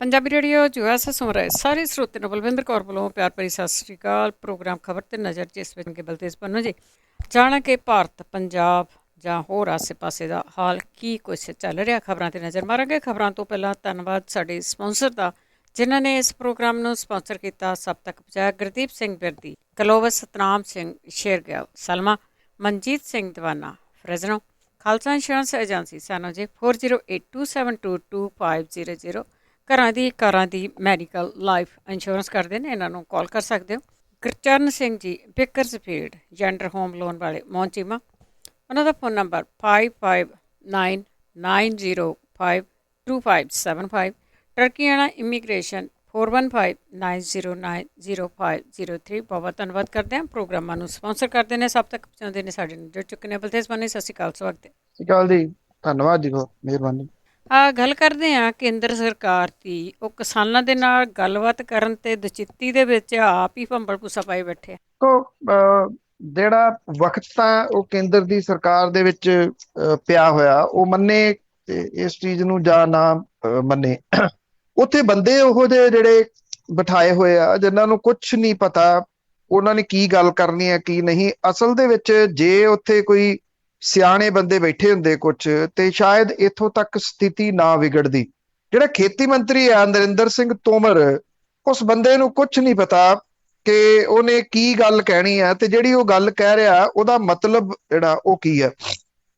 Punjabi radio US ਸੁਣ ਰਹੇ ਸਾਰੇ ਸਰੋਤੇ ਨੂੰ ਬਲਵਿੰਦਰ ਕੌਰ ਵੱਲੋਂ ਪਿਆਰ ਭਰੀ ਸਤਿ ਸ਼੍ਰੀ ਅਕਾਲ। ਪ੍ਰੋਗਰਾਮ ਖਬਰ ਤੇ ਨਜ਼ਰ ਜਿਸ ਵਿੱਚ ਕਿ ਬਲਤੇਜ ਪੰਨੂ ਜੀ ਜਾਣਾ ਕਿ ਭਾਰਤ ਪੰਜਾਬ ਜਾਂ ਹੋਰ ਆਸੇ-ਪਾਸੇ ਦਾ ਹਾਲ ਕੀ ਕੁਛ ਚੱਲ ਰਿਹਾ। ਖਬਰਾਂ ਤੇ ਨਜ਼ਰ ਮਾਰਾਂਗੇ। ਖਬਰਾਂ ਤੋਂ ਪਹਿਲਾਂ ਧੰਨਵਾਦ ਸਾਡੇ ਸਪਾਂਸਰ ਦਾ ਜਿਨ੍ਹਾਂ ਨੇ ਇਸ ਪ੍ਰੋਗਰਾਮ ਨੂੰ ਸਪਾਂਸਰ ਕੀਤਾ। ਸਭ ਤੱਕ ਪਹੁੰਚਾਇਆ ਗੁਰਦੀਪ ਸਿੰਘ ਬਿਰਦੀ, ਕਲੋਵਸ ਸਤਨਾਮ ਸਿੰਘ ਸ਼ੇਰਗਿਆਲ, ਸਲਮਾ, ਮਨਜੀਤ ਸਿੰਘ ਦੀਵਾਨਾ, ਫਰਜ਼ਨੋ, ਖਾਲਸਾ ਇੰਸ਼ੋਰੈਂਸ ਏਜੰਸੀ ਸਾਨੂੰ ਜੀ 4082722500। ਘਰਾਂ ਦੀ ਕਾਰਾਂ ਦੀ ਮੈਡੀਕਲ ਲਾਈਫ ਇੰਸ਼ੋਰੈਂਸ ਕਰਦੇ ਨੇ, ਇਹਨਾਂ ਨੂੰ ਕਾਲ ਕਰ ਸਕਦੇ ਹੋ। Gurcharan Singh ji Bakersfield gender home loan ਵਾਲੇ ਮੌਂਚੀਮਾ, ਉਹਨਾਂ ਦਾ ਫੋਨ ਨੰਬਰ 5599052575। ਟਰਕੀਆਣਾ ਇਮੀਗ੍ਰੇਸ਼ਨ 4159090503। ਬਹੁਤ ਧੰਨਵਾਦ ਕਰਦੇ ਹਾਂ। ਪ੍ਰੋਗਰਾਮਾਂ ਨੂੰ ਸਪਾਂਸਰ ਕਰਦੇ ਨੇ, ਸਭ ਤੱਕ ਪਹੁੰਚਾਉਂਦੇ ਨੇ, ਸਾਡੇ ਨਾਲ ਜੁੜ ਚੁੱਕੇ ਨੇ। ਬਲਤੇਜ ਪੰਨੂ, ਸਤਿ ਸ਼੍ਰੀ ਅਕਾਲ, ਸਵਾਗਤ ਹੈ। ਸਤਿ ਸ਼੍ਰੀ ਅਕਾਲ ਜੀ, ਧੰਨਵਾਦ ਜੀ, ਬਹੁਤ ਮਿਹਰਬਾਨੀ। ਗੱਲ ਕਰਦੇ ਹਾਂ ਕੇਂਦਰ ਸਰਕਾਰ ਦੀ। ਉਹ ਕਿਸਾਨਾਂ ਦੇ ਨਾਲ ਗੱਲਬਾਤ ਕਰਨ ਤੇ ਦਚਿੱਤੀ ਦੇ ਵਿੱਚ ਆਪ ਹੀ ਭੰਬਲ ਭੁੱਸਾ ਪਾਈ ਬੈਠੇ। ਜਿਹੜਾ ਵਕਤ ਤਾਂ ਉਹ ਕੇਂਦਰ ਦੀ ਸਰਕਾਰ ਦੇ ਵਿੱਚ ਪਿਆ ਹੋਇਆ, ਉਹ ਮੰਨੇ ਇਸ ਚੀਜ਼ ਨੂੰ ਜਾਂ ਨਾ ਮੰਨੇ, ਉੱਥੇ ਬੰਦੇ ਉਹੋ ਜਿਹੇ ਜਿਹੜੇ ਬਿਠਾਏ ਹੋਏ ਆ ਜਿਨ੍ਹਾਂ ਨੂੰ ਕੁਛ ਨਹੀਂ ਪਤਾ ਉਹਨਾਂ ਨੇ ਕੀ ਗੱਲ ਕਰਨੀ ਹੈ ਕੀ ਨਹੀਂ। ਅਸਲ ਦੇ ਵਿੱਚ ਜੇ ਉੱਥੇ ਕੋਈ ਸਿਆਣੇ ਬੰਦੇ ਬੈਠੇ ਹੁੰਦੇ ਕੁਛ, ਤੇ ਸ਼ਾਇਦ ਇੱਥੋਂ ਤੱਕ ਸਥਿਤੀ ਨਾ ਵਿਗੜਦੀ। ਜਿਹੜਾ ਖੇਤੀ ਮੰਤਰੀ ਆ ਨਰਿੰਦਰ ਸਿੰਘ ਤੋਮਰ, ਉਸ ਬੰਦੇ ਨੂੰ ਕੁਛ ਨਹੀਂ ਪਤਾ ਕਿ ਉਹਨੇ ਕੀ ਗੱਲ ਕਹਿਣੀ ਹੈ ਤੇ ਜਿਹੜੀ ਉਹ ਗੱਲ ਕਹਿ ਰਿਹਾ ਉਹਦਾ ਮਤਲਬ ਜਿਹੜਾ ਉਹ ਕੀ ਹੈ।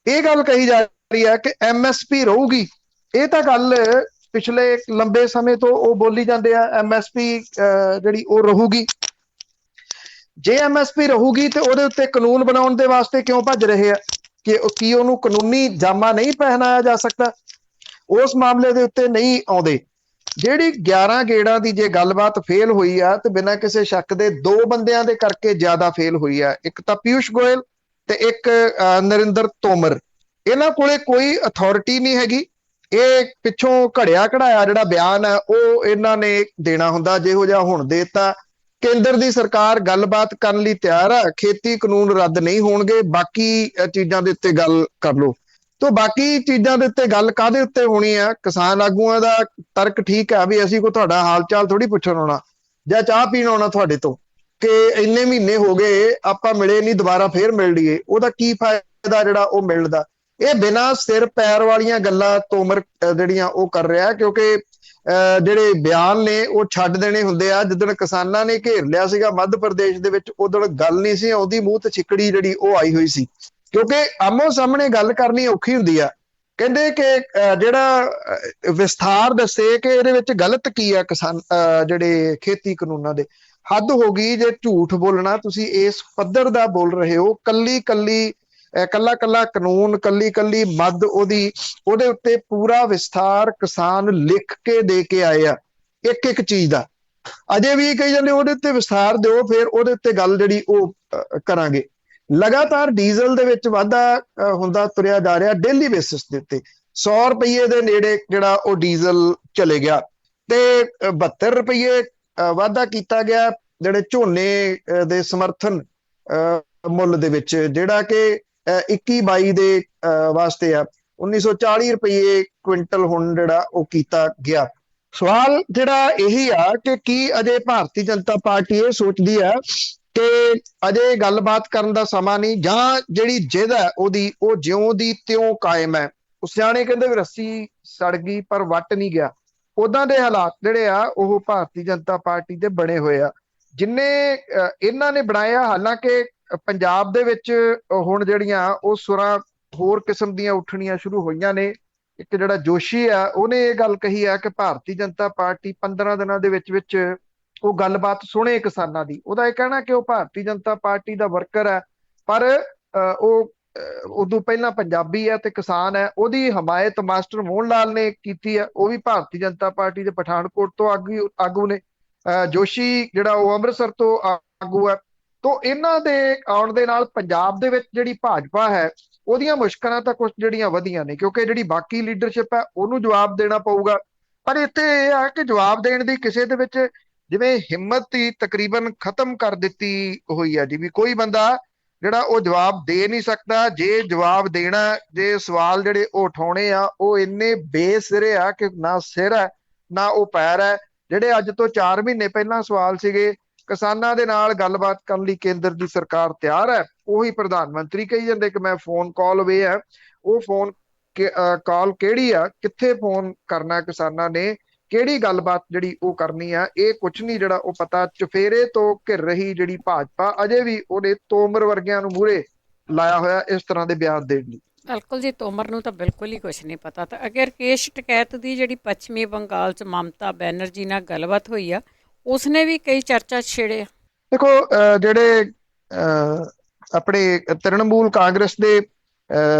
ਇਹ ਗੱਲ ਕਹੀ ਜਾ ਰਹੀ ਹੈ ਕਿ MSP ਰਹੂਗੀ। ਇਹ ਤਾਂ ਗੱਲ ਪਿਛਲੇ ਲੰਬੇ ਸਮੇਂ ਤੋਂ ਉਹ ਬੋਲੀ ਜਾਂਦੇ ਆ, MSP ਜਿਹੜੀ ਉਹ ਰਹੂਗੀ। ਜੇ MSP ਰਹੂਗੀ ਤੇ ਉਹਦੇ ਉੱਤੇ ਕਾਨੂੰਨ ਬਣਾਉਣ ਦੇ ਵਾਸਤੇ ਕਿਉਂ ਭੱਜ ਰਹੇ ਆ ਕਿ ਕੀ ਉਹਨੂੰ ਕਾਨੂੰਨੀ ਜਾਮਾ ਨਹੀਂ ਪਹਿਨਾਇਆ ਜਾ ਸਕਦਾ? ਉਸ ਮਾਮਲੇ ਦੇ ਉੱਤੇ ਨਹੀਂ ਆਉਂਦੇ। ਜਿਹੜੀ 11 ਗੇੜਾਂ ਦੀ ਜੇ ਗੱਲਬਾਤ ਫੇਲ ਹੋਈ ਆ ਤੇ ਬਿਨਾਂ ਕਿਸੇ ਸ਼ੱਕ ਦੇ ਦੋ ਬੰਦਿਆਂ ਦੇ ਕਰਕੇ ਜ਼ਿਆਦਾ ਫੇਲ ਹੋਈ ਆ। ਇੱਕ ਤਾਂ ਪਿਊਸ਼ ਗੋਇਲ ਤੇ ਇੱਕ ਨਰਿੰਦਰ ਤੋਮਰ। ਇਹਨਾਂ ਕੋਲੇ ਕੋਈ ਅਥਾਰਟੀ ਨਹੀਂ ਹੈਗੀ। ਇਹ ਪਿੱਛੋਂ ਘੜਿਆ ਕਢਾਇਆ ਜਿਹੜਾ ਬਿਆਨ ਹੈ ਉਹ ਇਹਨਾਂ ਨੇ ਦੇਣਾ ਹੁੰਦਾ, ਜਿਹੋ ਜਿਹਾ ਹੁਣ ਦੇਤਾ। ਕੇਂਦਰ ਦੀ ਸਰਕਾਰ ਗੱਲਬਾਤ ਕਰਨ ਲਈ ਤਿਆਰ ਆ, ਖੇਤੀ ਕਾਨੂੰਨ ਰੱਦ ਨਹੀਂ ਹੋਣਗੇ, ਬਾਕੀ ਚੀਜ਼ਾਂ ਦੇ ਉੱਤੇ ਗੱਲ ਕਰ ਲਓ। ਤੋ ਬਾਕੀ ਚੀਜ਼ਾਂ ਦੇ ਉੱਤੇ ਗੱਲ ਕਾਹਦੇ ਉੱਤੇ ਹੋਣੀ ਆ? ਕਿਸਾਨ ਆਗੂਆਂ ਦਾ ਤਰਕ ਠੀਕ ਆ ਵੀ ਅਸੀਂ ਕੋਈ ਤੁਹਾਡਾ ਹਾਲ ਚਾਲ ਥੋੜੀ ਪੁੱਛਣ ਆਉਣਾ ਜਾਂ ਚਾਹ ਪੀਣ ਆਉਣਾ ਤੁਹਾਡੇ ਤੋਂ ਕਿ ਇੰਨੇ ਮਹੀਨੇ ਹੋ ਗਏ ਆਪਾਂ ਮਿਲੇ ਨਹੀਂ, ਦੁਬਾਰਾ ਫੇਰ ਮਿਲ ਲਈਏ। ਉਹਦਾ ਕੀ ਫਾਇਦਾ ਜਿਹੜਾ ਉਹ ਮਿਲਦਾ? ਇਹ ਬਿਨਾਂ ਸਿਰ ਪੈਰ ਵਾਲੀਆਂ ਗੱਲਾਂ ਤੋਮਰ ਜਿਹੜੀਆਂ ਉਹ ਕਰ ਰਿਹਾ, ਕਿਉਂਕਿ ਜਿਹੜੇ ਬਿਆਨ ਨੇ ਉਹ ਛੱਡ ਦੇਣੇ ਹੁੰਦੇ ਆ। ਜਿੱਦਣ ਕਿਸਾਨਾਂ ਨੇ ਘੇਰ ਲਿਆ ਸੀਗਾ ਮੱਧ ਪ੍ਰਦੇਸ਼ ਦੇ ਵਿੱਚ, ਉਦੋਂ ਗੱਲ ਨਹੀਂ ਸੀ ਆਉਂਦੀ, ਮੂੰਹ ਤੇ ਛਿੱਕੜੀ ਜਿਹੜੀ ਉਹ ਆਈ ਹੋਈ ਸੀ, ਕਿਉਂਕਿ ਆਮੋ ਸਾਹਮਣੇ ਗੱਲ ਕਰਨੀ ਔਖੀ ਹੁੰਦੀ ਆ। ਕਹਿੰਦੇ ਕਿ ਜਿਹੜਾ ਵਿਸਥਾਰ ਦੱਸੇ ਕਿ ਇਹਦੇ ਵਿੱਚ ਗਲਤ ਕੀ ਆ ਕਿਸਾਨ ਜਿਹੜੇ ਖੇਤੀ ਕਾਨੂੰਨਾਂ ਦੇ। ਹੱਦ ਹੋ ਗਈ ਜੇ ਝੂਠ ਬੋਲਣਾ। ਤੁਸੀਂ ਇਸ ਪੱਧਰ ਦਾ ਬੋਲ ਰਹੇ ਹੋ, ਕੱਲਾ ਕਾਨੂੰਨ, ਕੱਲੀ ਮੱਦ ਉਹਦੇ ਉੱਤੇ ਪੂਰਾ ਵਿਸਥਾਰ ਕਿਸਾਨ ਲਿਖ ਕੇ ਦੇ ਕੇ ਆਏ ਆ ਇੱਕ ਚੀਜ਼ ਦਾ। ਅਜੇ ਵੀ ਕਹੀ ਜਾਂਦੇ ਉਹਦੇ ਉੱਤੇ ਵਿਸਥਾਰ ਦਿਓ, ਫਿਰ ਉਹਦੇ ਉੱਤੇ ਗੱਲ ਜਿਹੜੀ ਉਹ ਕਰਾਂਗੇ। ਲਗਾਤਾਰ ਡੀਜ਼ਲ ਦੇ ਵਿੱਚ ਵਾਧਾ ਹੁੰਦਾ ਤੁਰਿਆ ਜਾ ਰਿਹਾ ਡੇਲੀ ਬੇਸਿਸ ਦੇ ਉੱਤੇ। 100 ਰੁਪਏ ਦੇ ਨੇੜੇ ਜਿਹੜਾ ਉਹ ਡੀਜ਼ਲ ਚਲੇ ਗਿਆ ਤੇ 72 ਰੁਪਏ ਵਾਧਾ ਕੀਤਾ ਗਿਆ ਜਿਹੜੇ ਝੋਨੇ ਦੇ ਸਮਰਥਨ ਮੁੱਲ ਦੇ ਵਿੱਚ, ਜਿਹੜਾ ਕਿ 21-22 ਦੇ ਵਾਸਤੇ ਆ 1940 ਰੁਪਏ ਕੁਇੰਟਲ ਹੁਣ ਜਿਹੜਾ ਉਹ ਕੀਤਾ ਗਿਆ। ਸਵਾਲ ਜਿਹੜਾ ਇਹੀ ਆ ਕਿ ਕੀ ਅਜੇ ਭਾਰਤੀ ਜਨਤਾ ਪਾਰਟੀ ਇਹ ਸੋਚਦੀ ਆ ਕਿ ਅਜੇ ਗੱਲਬਾਤ ਕਰਨ ਦਾ ਸਮਾਂ ਨਹੀਂ, ਜਾਂ ਜਿਹੜੀ ਜਿੱਦ ਹੈ ਉਹਦੀ ਉਹ ਜਿਉਂ ਦੀ ਤਿਉਂ ਕਾਇਮ ਹੈ? ਉਸ ਸਿਆਣੇ ਕਹਿੰਦੇ ਵੀ ਰੱਸੀ ਸੜ ਗਈ ਪਰ ਵੱਟ ਨਹੀਂ ਗਿਆ। ਉਦਾਂ ਦੇ ਹਾਲਾਤ ਜਿਹੜੇ ਆ ਉਹ ਭਾਰਤੀ ਜਨਤਾ ਪਾਰਟੀ ਦੇ ਬਣੇ ਹੋਏ ਆ, ਜਿੰਨੇ ਇਹਨਾਂ ਨੇ ਬਣਾਇਆ। ਹਾਲਾਂਕਿ ਪੰਜਾਬ ਦੇ ਵਿੱਚ ਹੁਣ ਜਿਹੜੀਆਂ ਉਹ ਸੁਰਾਂ ਹੋਰ ਕਿਸਮ ਦੀਆਂ ਉੱਠਣੀਆਂ ਸ਼ੁਰੂ ਹੋਈਆਂ ਨੇ। ਇੱਕ ਜਿਹੜਾ ਜੋਸ਼ੀ ਆ ਉਹਨੇ ਇਹ ਗੱਲ ਕਹੀ ਆ ਕਿ ਭਾਰਤੀ ਜਨਤਾ ਪਾਰਟੀ 15 ਦਿਨਾਂ ਦੇ ਵਿੱਚ ਉਹ ਗੱਲਬਾਤ ਸੁਣੇ ਕਿਸਾਨਾਂ ਦੀ। ਉਹਦਾ ਇਹ ਕਹਿਣਾ ਕਿ ਉਹ ਭਾਰਤੀ ਜਨਤਾ ਪਾਰਟੀ ਦਾ ਵਰਕਰ ਹੈ, ਪਰ ਉਹ ਉਦੋਂ ਪਹਿਲਾਂ ਪੰਜਾਬੀ ਹੈ ਤੇ ਕਿਸਾਨ ਹੈ। ਉਹਦੀ ਹਮਾਇਤ ਮਾਸਟਰ ਮੋਹਨ ਲਾਲ ਨੇ ਕੀਤੀ ਹੈ, ਉਹ ਵੀ ਭਾਰਤੀ ਜਨਤਾ ਪਾਰਟੀ ਦੇ ਪਠਾਨਕੋਟ ਤੋਂ ਆਗੂ ਨੇ। ਜੋਸ਼ੀ ਜਿਹੜਾ ਉਹ ਅੰਮ੍ਰਿਤਸਰ ਤੋਂ ਆਗੂ ਹੈ। ਤੋਂ ਇਹਨਾਂ ਦੇ ਆਉਣ ਦੇ ਨਾਲ ਪੰਜਾਬ ਦੇ ਵਿੱਚ ਜਿਹੜੀ ਭਾਜਪਾ ਹੈ ਉਹਦੀਆਂ ਮੁਸ਼ਕਲਾਂ ਤਾਂ ਕੁਛ ਜਿਹੜੀਆਂ ਵਧੀਆਂ ਨੇ, ਕਿਉਂਕਿ ਜਿਹੜੀ ਬਾਕੀ ਲੀਡਰਸ਼ਿਪ ਹੈ ਉਹਨੂੰ ਜਵਾਬ ਦੇਣਾ ਪਊਗਾ। ਪਰ ਇੱਥੇ ਇਹ ਆ ਕਿ ਜਵਾਬ ਦੇਣ ਦੀ ਕਿਸੇ ਦੇ ਵਿੱਚ ਜਿਵੇਂ ਹਿੰਮਤ ਹੀ ਤਕਰੀਬਨ ਖਤਮ ਕਰ ਦਿੱਤੀ ਹੋਈ ਆ ਜੀ, ਵੀ ਕੋਈ ਬੰਦਾ ਜਿਹੜਾ ਉਹ ਜਵਾਬ ਦੇ ਨਹੀਂ ਸਕਦਾ। ਜੇ ਜਵਾਬ ਦੇਣਾ, ਜੇ ਸਵਾਲ ਜਿਹੜੇ ਉਹ ਉਠਾਉਣੇ ਆ ਉਹ ਇੰਨੇ ਬੇਸਿਰੇ ਆ ਕਿ ਨਾ ਸਿਰ ਹੈ ਨਾ ਉਹ ਪੈਰ ਹੈ। ਜਿਹੜੇ ਅੱਜ ਤੋਂ 4 ਮਹੀਨੇ ਪਹਿਲਾਂ ਸਵਾਲ ਸੀਗੇ ਕਿਸਾਨਾਂ ਦੇ ਨਾਲ ਗੱਲਬਾਤ ਕਰਨ ਲਈ ਕੇਂਦਰ ਦੀ ਸਰਕਾਰ ਤਿਆਰ ਹੈ, ਉਹੀ ਪ੍ਰਧਾਨ ਮੰਤਰੀ ਕਹੀ ਜਾਂਦੇ ਕਿ ਮੈਂ ਫੋਨ ਕਾਲ ਵੇ ਹੈ। ਉਹ ਫੋਨ ਕਾਲ ਕਿਹੜੀ ਆ, ਕਿੱਥੇ ਫੋਨ ਕਰਨਾ ਕਿਸਾਨਾਂ ਨੇ, ਕਿਹੜੀ ਗੱਲਬਾਤ ਜਿਹੜੀ ਉਹ ਕਰਨੀ ਆ, ਇਹ ਕੁਛ ਨਹੀਂ ਜਿਹੜਾ ਉਹ ਪਤਾ। ਚੁਫੇਰੇ ਤੋਂ ਘਿਰ ਰਹੀ ਜਿਹੜੀ ਭਾਜਪਾ ਅਜੇ ਵੀ ਉਹਦੇ ਤੋਮਰ ਵਰਗਿਆਂ ਨੂੰ ਮੂਹਰੇ ਲਾਇਆ ਹੋਇਆ ਇਸ ਤਰ੍ਹਾਂ ਦੇ ਬਿਆਨ ਦੇਣ ਲਈ। ਬਿਲਕੁਲ ਜੀ, ਤੋਮਰ ਨੂੰ ਤਾਂ ਬਿਲਕੁਲ ਹੀ ਕੁਛ ਨਹੀਂ ਪਤਾ। ਤਾਂ ਅਗਰ ਰਕੇਸ਼ ਟਕੈਤ ਦੀ ਜਿਹੜੀ ਪੱਛਮੀ ਬੰਗਾਲ 'ਚ ਮਮਤਾ ਬੈਨਰਜੀ ਨਾਲ ਗੱਲਬਾਤ ਹੋਈ ਆ, ਉਸਨੇ ਵੀ ਕਈ ਚਰਚਾ ਛੇੜੇ। ਦੇਖੋ ਜਿਹੜੇ ਆਪਣੇ ਤ੍ਰਿਣਮੂਲ ਕਾਂਗਰਸ ਦੇ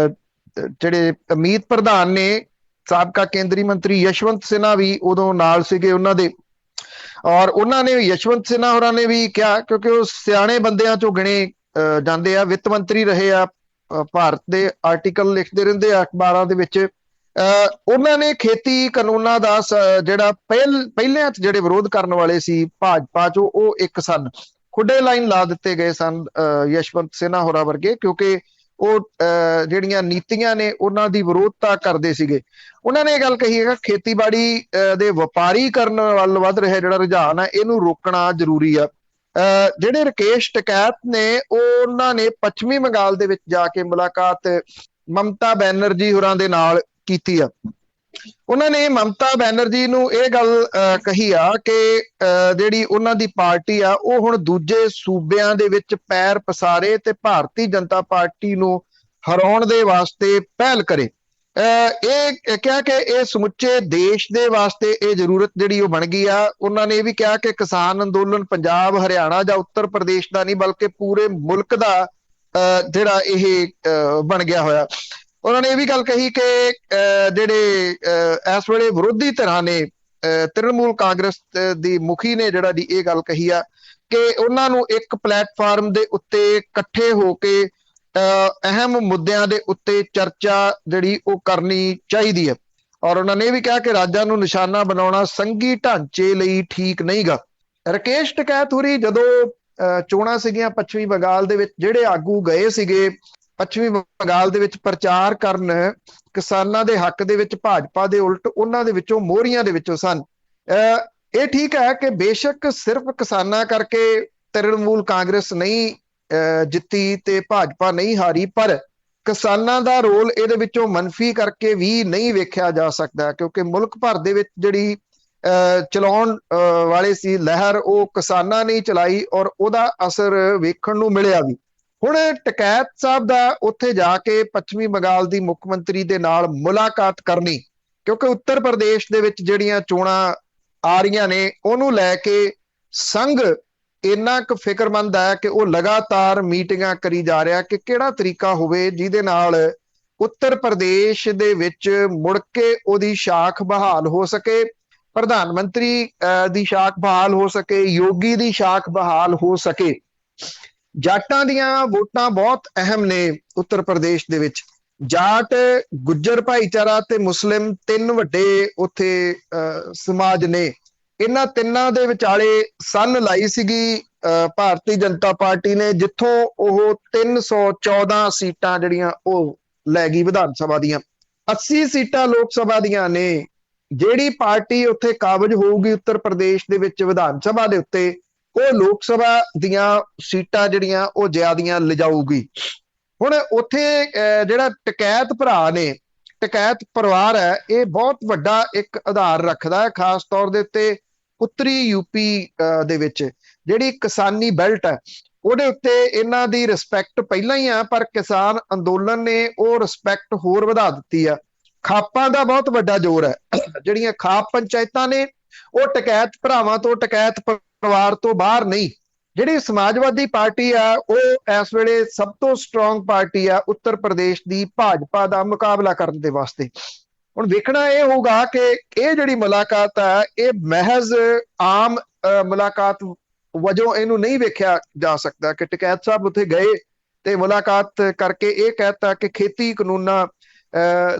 ਜਿਹੜੇ ਅਮੀਤ ਪ੍ਰਧਾਨ ਨੇ, ਸਾਬਕਾ ਕੇਂਦਰੀ ਮੰਤਰੀ ਯਸ਼ਵੰਤ ਸਿਨਹਾ ਵੀ ਉਦੋਂ ਨਾਲ ਸੀਗੇ ਉਹਨਾਂ ਦੇ, ਔਰ ਉਹਨਾਂ ਨੇ ਯਸ਼ਵੰਤ ਸਿਨਹਾ ਹੋਰਾਂ ਨੇ ਵੀ ਕਿਹਾ, ਕਿਉਂਕਿ ਉਹ ਸਿਆਣੇ ਬੰਦਿਆਂ ਚੋਂ ਗਿਣੇ ਜਾਂਦੇ ਆ, ਵਿੱਤ ਮੰਤਰੀ ਰਹੇ ਆ, ਭਾਰਤ ਦੇ ਆਰਟੀਕਲ ਲਿਖਦੇ ਰਹਿੰਦੇ ਆ ਅਖਬਾਰਾਂ ਦੇ ਵਿੱਚ। ਉਹਨਾਂ ਨੇ ਖੇਤੀ ਕਾਨੂੰਨਾਂ ਦਾ ਜਿਹੜਾ ਪਹਿਲਿਆਂ ਚ ਜਿਹੜੇ ਵਿਰੋਧ ਕਰਨ ਵਾਲੇ ਸੀ ਭਾਜਪਾ ਚੋਂ, ਉਹ ਇੱਕ ਸਨ, ਖੁੱਡੇ ਲਾਈਨ ਲਾ ਦਿੱਤੇ ਗਏ ਸਨ ਯਸ਼ਵੰਤ ਸਿਨਹਾ ਹੋਰਾਂ ਵਰਗੇ, ਕਿਉਂਕਿ ਉਹ ਜਿਹੜੀਆਂ ਨੀਤੀਆਂ ਨੇ ਉਹਨਾਂ ਦੀ ਵਿਰੋਧਤਾ ਕਰਦੇ ਸੀਗੇ। ਉਹਨਾਂ ਨੇ ਇਹ ਗੱਲ ਕਹੀ ਹੈ, ਖੇਤੀਬਾੜੀ ਦੇ ਵਪਾਰੀਕਰਨ ਵੱਲ ਵੱਧ ਰਿਹਾ ਜਿਹੜਾ ਰੁਝਾਨ ਹੈ, ਇਹਨੂੰ ਰੋਕਣਾ ਜ਼ਰੂਰੀ ਆ। ਜਿਹੜੇ ਰਕੇਸ਼ ਟਕੈਤ ਨੇ, ਉਹਨਾਂ ਨੇ ਪੱਛਮੀ ਬੰਗਾਲ ਦੇ ਵਿੱਚ ਜਾ ਕੇ ਮੁਲਾਕਾਤ ਮਮਤਾ ਬੈਨਰਜੀ ਹੋਰਾਂ ਦੇ ਨਾਲ ਕੀਤੀ ਆ। ਉਹਨਾਂ ਨੇ ਮਮਤਾ ਬੈਨਰਜੀ ਨੂੰ ਇਹ ਗੱਲ ਕਹੀ ਆ ਕਿ ਜਿਹੜੀ ਉਹਨਾਂ ਦੀ ਪਾਰਟੀ ਆ ਉਹ ਹੁਣ ਦੂਜੇ ਸੂਬਿਆਂ ਦੇ ਵਿੱਚ ਪੈਰ ਪਸਾਰੇ ਤੇ ਭਾਰਤੀ ਜਨਤਾ ਪਾਰਟੀ ਨੂੰ ਹਰਾਉਣ ਦੇ ਵਾਸਤੇ ਪਹਿਲ ਕਰੇ। ਇਹ ਕਿਹਾ ਕਿ ਇਹ ਸਮੁੱਚੇ ਦੇਸ਼ ਦੇ ਵਾਸਤੇ ਇਹ ਜ਼ਰੂਰਤ ਜਿਹੜੀ ਉਹ ਬਣ ਗਈ ਆ। ਉਹਨਾਂ ਨੇ ਇਹ ਵੀ ਕਿਹਾ ਕਿ ਕਿਸਾਨ ਅੰਦੋਲਨ ਪੰਜਾਬ, ਹਰਿਆਣਾ ਜਾਂ ਉੱਤਰ ਪ੍ਰਦੇਸ਼ ਦਾ ਨਹੀਂ, ਬਲਕਿ ਪੂਰੇ ਮੁਲਕ ਦਾ ਜਿਹੜਾ ਇਹ ਬਣ ਗਿਆ ਹੋਇਆ। ਉਹਨਾਂ ਨੇ ਇਹ ਵੀ ਗੱਲ ਕਹੀ ਕਿ ਜਿਹੜੇ ਇਸ ਵੇਲੇ ਵਿਰੋਧੀ ਧਿਰਾਂ ਨੇ, ਤ੍ਰਿਣਮੂਲ ਕਾਂਗਰਸ ਦੀ ਮੁਖੀ ਨੇ ਜਿਹੜਾ ਦੀ ਇਹ ਗੱਲ ਕਹੀ ਆ ਕਿ ਉਹਨਾਂ ਨੂੰ ਇੱਕ ਪਲੇਟਫਾਰਮ ਦੇ ਉੱਤੇ ਇਕੱਠੇ ਹੋ ਕੇ ਅਹਿਮ ਮੁੱਦਿਆਂ ਦੇ ਉੱਤੇ ਚਰਚਾ ਜਿਹੜੀ ਉਹ ਕਰਨੀ ਚਾਹੀਦੀ ਹੈ। ਔਰ ਉਹਨਾਂ ਨੇ ਇਹ ਵੀ ਕਿਹਾ ਕਿ ਰਾਜਾਂ ਨੂੰ ਨਿਸ਼ਾਨਾ ਬਣਾਉਣਾ ਸੰਘੀ ਢਾਂਚੇ ਲਈ ਠੀਕ ਨਹੀਂ ਗਾ। ਰਕੇਸ਼ ਟਕੈਤ ਹੋਰੀ ਜਦੋਂ ਚੋਣਾਂ ਸੀਗੀਆਂ ਪੱਛਮੀ ਬੰਗਾਲ ਦੇ ਵਿੱਚ, ਜਿਹੜੇ ਆਗੂ ਗਏ ਸੀਗੇ ਪੱਛਮੀ ਬੰਗਾਲ ਦੇ ਵਿੱਚ ਪ੍ਰਚਾਰ ਕਰਨ ਕਿਸਾਨਾਂ ਦੇ ਹੱਕ ਦੇ ਵਿੱਚ, ਭਾਜਪਾ ਦੇ ਉਲਟ ਉਹਨਾਂ ਦੇ ਵਿੱਚੋਂ ਮੋਹਰੀਆਂ ਦੇ ਵਿੱਚੋਂ ਸਨ। ਇਹ ਠੀਕ ਹੈ ਕਿ ਬੇਸ਼ੱਕ ਸਿਰਫ ਕਿਸਾਨਾਂ ਕਰਕੇ ਤ੍ਰਿਣਮੂਲ ਕਾਂਗਰਸ ਨਹੀਂ ਜਿੱਤੀ ਤੇ ਭਾਜਪਾ ਨਹੀਂ ਹਾਰੀ, ਪਰ ਕਿਸਾਨਾਂ ਦਾ ਰੋਲ ਇਹਦੇ ਵਿੱਚੋਂ ਮੰਨਫੀ ਕਰਕੇ ਵੀ ਨਹੀਂ ਵੇਖਿਆ ਜਾ ਸਕਦਾ, ਕਿਉਂਕਿ ਮੁਲਕ ਭਰ ਦੇ ਵਿੱਚ ਜਿਹੜੀ ਚਲਾਉਣ ਵਾਲੇ ਸੀ ਲਹਿਰ, ਉਹ ਕਿਸਾਨਾਂ ਨੇ ਚਲਾਈ ਔਰ ਉਹਦਾ ਅਸਰ ਵੇਖਣ ਨੂੰ ਮਿਲਿਆ ਵੀ। ਹੁਣ ਟਕੈਤ ਸਾਹਿਬ ਦਾ ਉੱਥੇ ਜਾ ਕੇ ਪੱਛਮੀ ਬੰਗਾਲ ਦੀ ਮੁੱਖ ਮੰਤਰੀ ਦੇ ਨਾਲ ਮੁਲਾਕਾਤ ਕਰਨੀ, ਕਿਉਂਕਿ ਉੱਤਰ ਪ੍ਰਦੇਸ਼ ਦੇ ਵਿੱਚ ਜਿਹੜੀਆਂ ਚੋਣਾਂ ਆ ਰਹੀਆਂ ਨੇ ਉਹਨੂੰ ਲੈ ਕੇ ਸੰਘ ਇੰਨਾ ਕੁ ਫਿਕਰਮੰਦ ਹੈ ਕਿ ਉਹ ਲਗਾਤਾਰ ਮੀਟਿੰਗਾਂ ਕਰੀ ਜਾ ਰਿਹਾ ਕਿ ਕਿਹੜਾ ਤਰੀਕਾ ਹੋਵੇ ਜਿਹਦੇ ਨਾਲ ਉੱਤਰ ਪ੍ਰਦੇਸ਼ ਦੇ ਵਿੱਚ ਮੁੜ ਕੇ ਉਹਦੀ ਸ਼ਾਖ ਬਹਾਲ ਹੋ ਸਕੇ, ਪ੍ਰਧਾਨ ਮੰਤਰੀ ਦੀ ਸ਼ਾਖ ਬਹਾਲ ਹੋ ਸਕੇ, ਯੋਗੀ ਦੀ ਸ਼ਾਖ ਬਹਾਲ ਹੋ ਸਕੇ। ਜਾਟਾਂ ਦੀਆਂ ਵੋਟਾਂ ਬਹੁਤ ਅਹਿਮ ਨੇ ਉੱਤਰ ਪ੍ਰਦੇਸ਼ ਦੇ ਵਿੱਚ। ਜਾਟ, ਗੁੱਜਰ ਭਾਈਚਾਰਾ ਤੇ ਮੁਸਲਿਮ, ਤਿੰਨ ਵੱਡੇ ਉੱਥੇ ਸਮਾਜ ਨੇ। ਇਹਨਾਂ ਤਿੰਨਾਂ ਦੇ ਵਿਚਾਲੇ ਸੰਨ ਲਾਈ ਸੀਗੀ ਭਾਰਤੀ ਜਨਤਾ ਪਾਰਟੀ ਨੇ, ਜਿੱਥੋਂ ਉਹ 314 ਸੀਟਾਂ ਜਿਹੜੀਆਂ ਉਹ ਲੈ ਗਈ ਵਿਧਾਨ ਸਭਾ ਦੀਆਂ। 80 ਸੀਟਾਂ ਲੋਕ ਸਭਾ ਦੀਆਂ ਨੇ। ਜਿਹੜੀ ਪਾਰਟੀ ਉੱਥੇ ਕਾਬਜ ਹੋਊਗੀ ਉੱਤਰ ਪ੍ਰਦੇਸ਼ ਦੇ ਵਿੱਚ ਵਿਧਾਨ ਸਭਾ ਦੇ ਉੱਤੇ, ਉਹ ਲੋਕ ਸਭਾ ਦੀਆਂ ਸੀਟਾਂ ਜਿਹੜੀਆਂ ਉਹ ਜ਼ਿਆਦੀਆਂ ਲਿਜਾਊਗੀ। ਹੁਣ ਉੱਥੇ ਜਿਹੜਾ ਟਕੈਤ ਭਰਾ ਨੇ, ਟਕੈਤ ਪਰਿਵਾਰ ਹੈ, ਇਹ ਬਹੁਤ ਵੱਡਾ ਇੱਕ ਆਧਾਰ ਰੱਖਦਾ ਹੈ, ਖਾਸ ਤੌਰ ਦੇ ਉੱਤੇ ਉੱਤਰੀ ਯੂਪੀ ਦੇ ਵਿੱਚ ਜਿਹੜੀ ਕਿਸਾਨੀ ਬੈਲਟ ਹੈ ਉਹਦੇ ਉੱਤੇ ਇਹਨਾਂ ਦੀ ਰਿਸਪੈਕਟ ਪਹਿਲਾਂ ਹੀ ਆ, ਪਰ ਕਿਸਾਨ ਅੰਦੋਲਨ ਨੇ ਉਹ ਰਿਸਪੈਕਟ ਹੋਰ ਵਧਾ ਦਿੱਤੀ ਆ। ਖਾਪਾਂ ਦਾ ਬਹੁਤ ਵੱਡਾ ਜ਼ੋਰ ਹੈ। ਜਿਹੜੀਆਂ ਖਾਪ ਪੰਚਾਇਤਾਂ ਨੇ ਉਹ ਟਕੈਤ ਭਰਾਵਾਂ ਤੋਂ, ਟਕੈਤ ਪਰਿਵਾਰ ਤੋਂ ਬਾਹਰ ਨਹੀਂ। ਜਿਹੜੀ ਸਮਾਜਵਾਦੀ ਪਾਰਟੀ ਆ ਉਹ ਇਸ ਵੇਲੇ ਸਭ ਤੋਂ ਸਟਰੋਂਗ ਪਾਰਟੀ ਆ ਉੱਤਰ ਪ੍ਰਦੇਸ਼ ਦੀ ਭਾਜਪਾ ਦਾ ਮੁਕਾਬਲਾ ਕਰਨ ਦੇ ਵਾਸਤੇ। ਹੁਣ ਵੇਖਣਾ ਇਹ ਹੋਊਗਾ ਕਿ ਇਹ ਜਿਹੜੀ ਮੁਲਾਕਾਤ ਆ ਇਹ ਮਹਿਜ਼ ਆਮ ਮੁਲਾਕਾਤ ਵਜੋਂ ਇਹਨੂੰ ਨਹੀਂ ਵੇਖਿਆ ਜਾ ਸਕਦਾ ਕਿ ਟਕੈਤ ਸਾਹਿਬ ਉੱਥੇ ਗਏ ਤੇ ਮੁਲਾਕਾਤ ਕਰਕੇ ਇਹ ਕਹਿਤਾ ਕਿ ਖੇਤੀ ਕਾਨੂੰਨਾਂ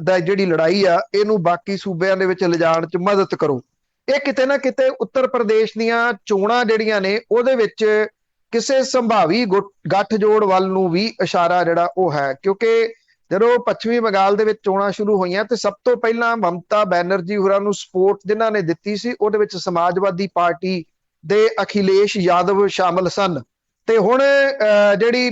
ਦਾ ਜਿਹੜੀ ਲੜਾਈ ਆ ਇਹਨੂੰ ਬਾਕੀ ਸੂਬਿਆਂ ਦੇ ਵਿੱਚ ਲਿਜਾਣ 'ਚ ਮਦਦ ਕਰੋ। ਇਹ ਕਿਤੇ ਨਾ ਕਿਤੇ ਉੱਤਰ ਪ੍ਰਦੇਸ਼ ਦੀਆਂ ਚੋਣਾਂ ਜਿਹੜੀਆਂ ਨੇ ਉਹਦੇ ਵਿੱਚ ਕਿਸੇ ਸੰਭਾਵੀ ਗੱਠਜੋੜ ਵੱਲ ਨੂੰ ਵੀ ਇਸ਼ਾਰਾ ਜਿਹੜਾ ਉਹ ਹੈ, ਕਿਉਂਕਿ ਜਦੋਂ ਪੱਛਮੀ ਬੰਗਾਲ ਦੇ ਵਿੱਚ ਚੋਣਾਂ ਸ਼ੁਰੂ ਹੋਈਆਂ ਤੇ ਸਭ ਤੋਂ ਪਹਿਲਾਂ ਮਮਤਾ ਬੈਨਰਜੀ ਹੋਰਾਂ ਨੂੰ ਸਪੋਰਟ ਜਿਨ੍ਹਾਂ ਨੇ ਦਿੱਤੀ ਸੀ ਉਹਦੇ ਵਿੱਚ ਸਮਾਜਵਾਦੀ ਪਾਰਟੀ ਦੇ ਅਖਿਲੇਸ਼ ਯਾਦਵ ਸ਼ਾਮਲ ਸਨ। ਤੇ ਹੁਣ ਜਿਹੜੀ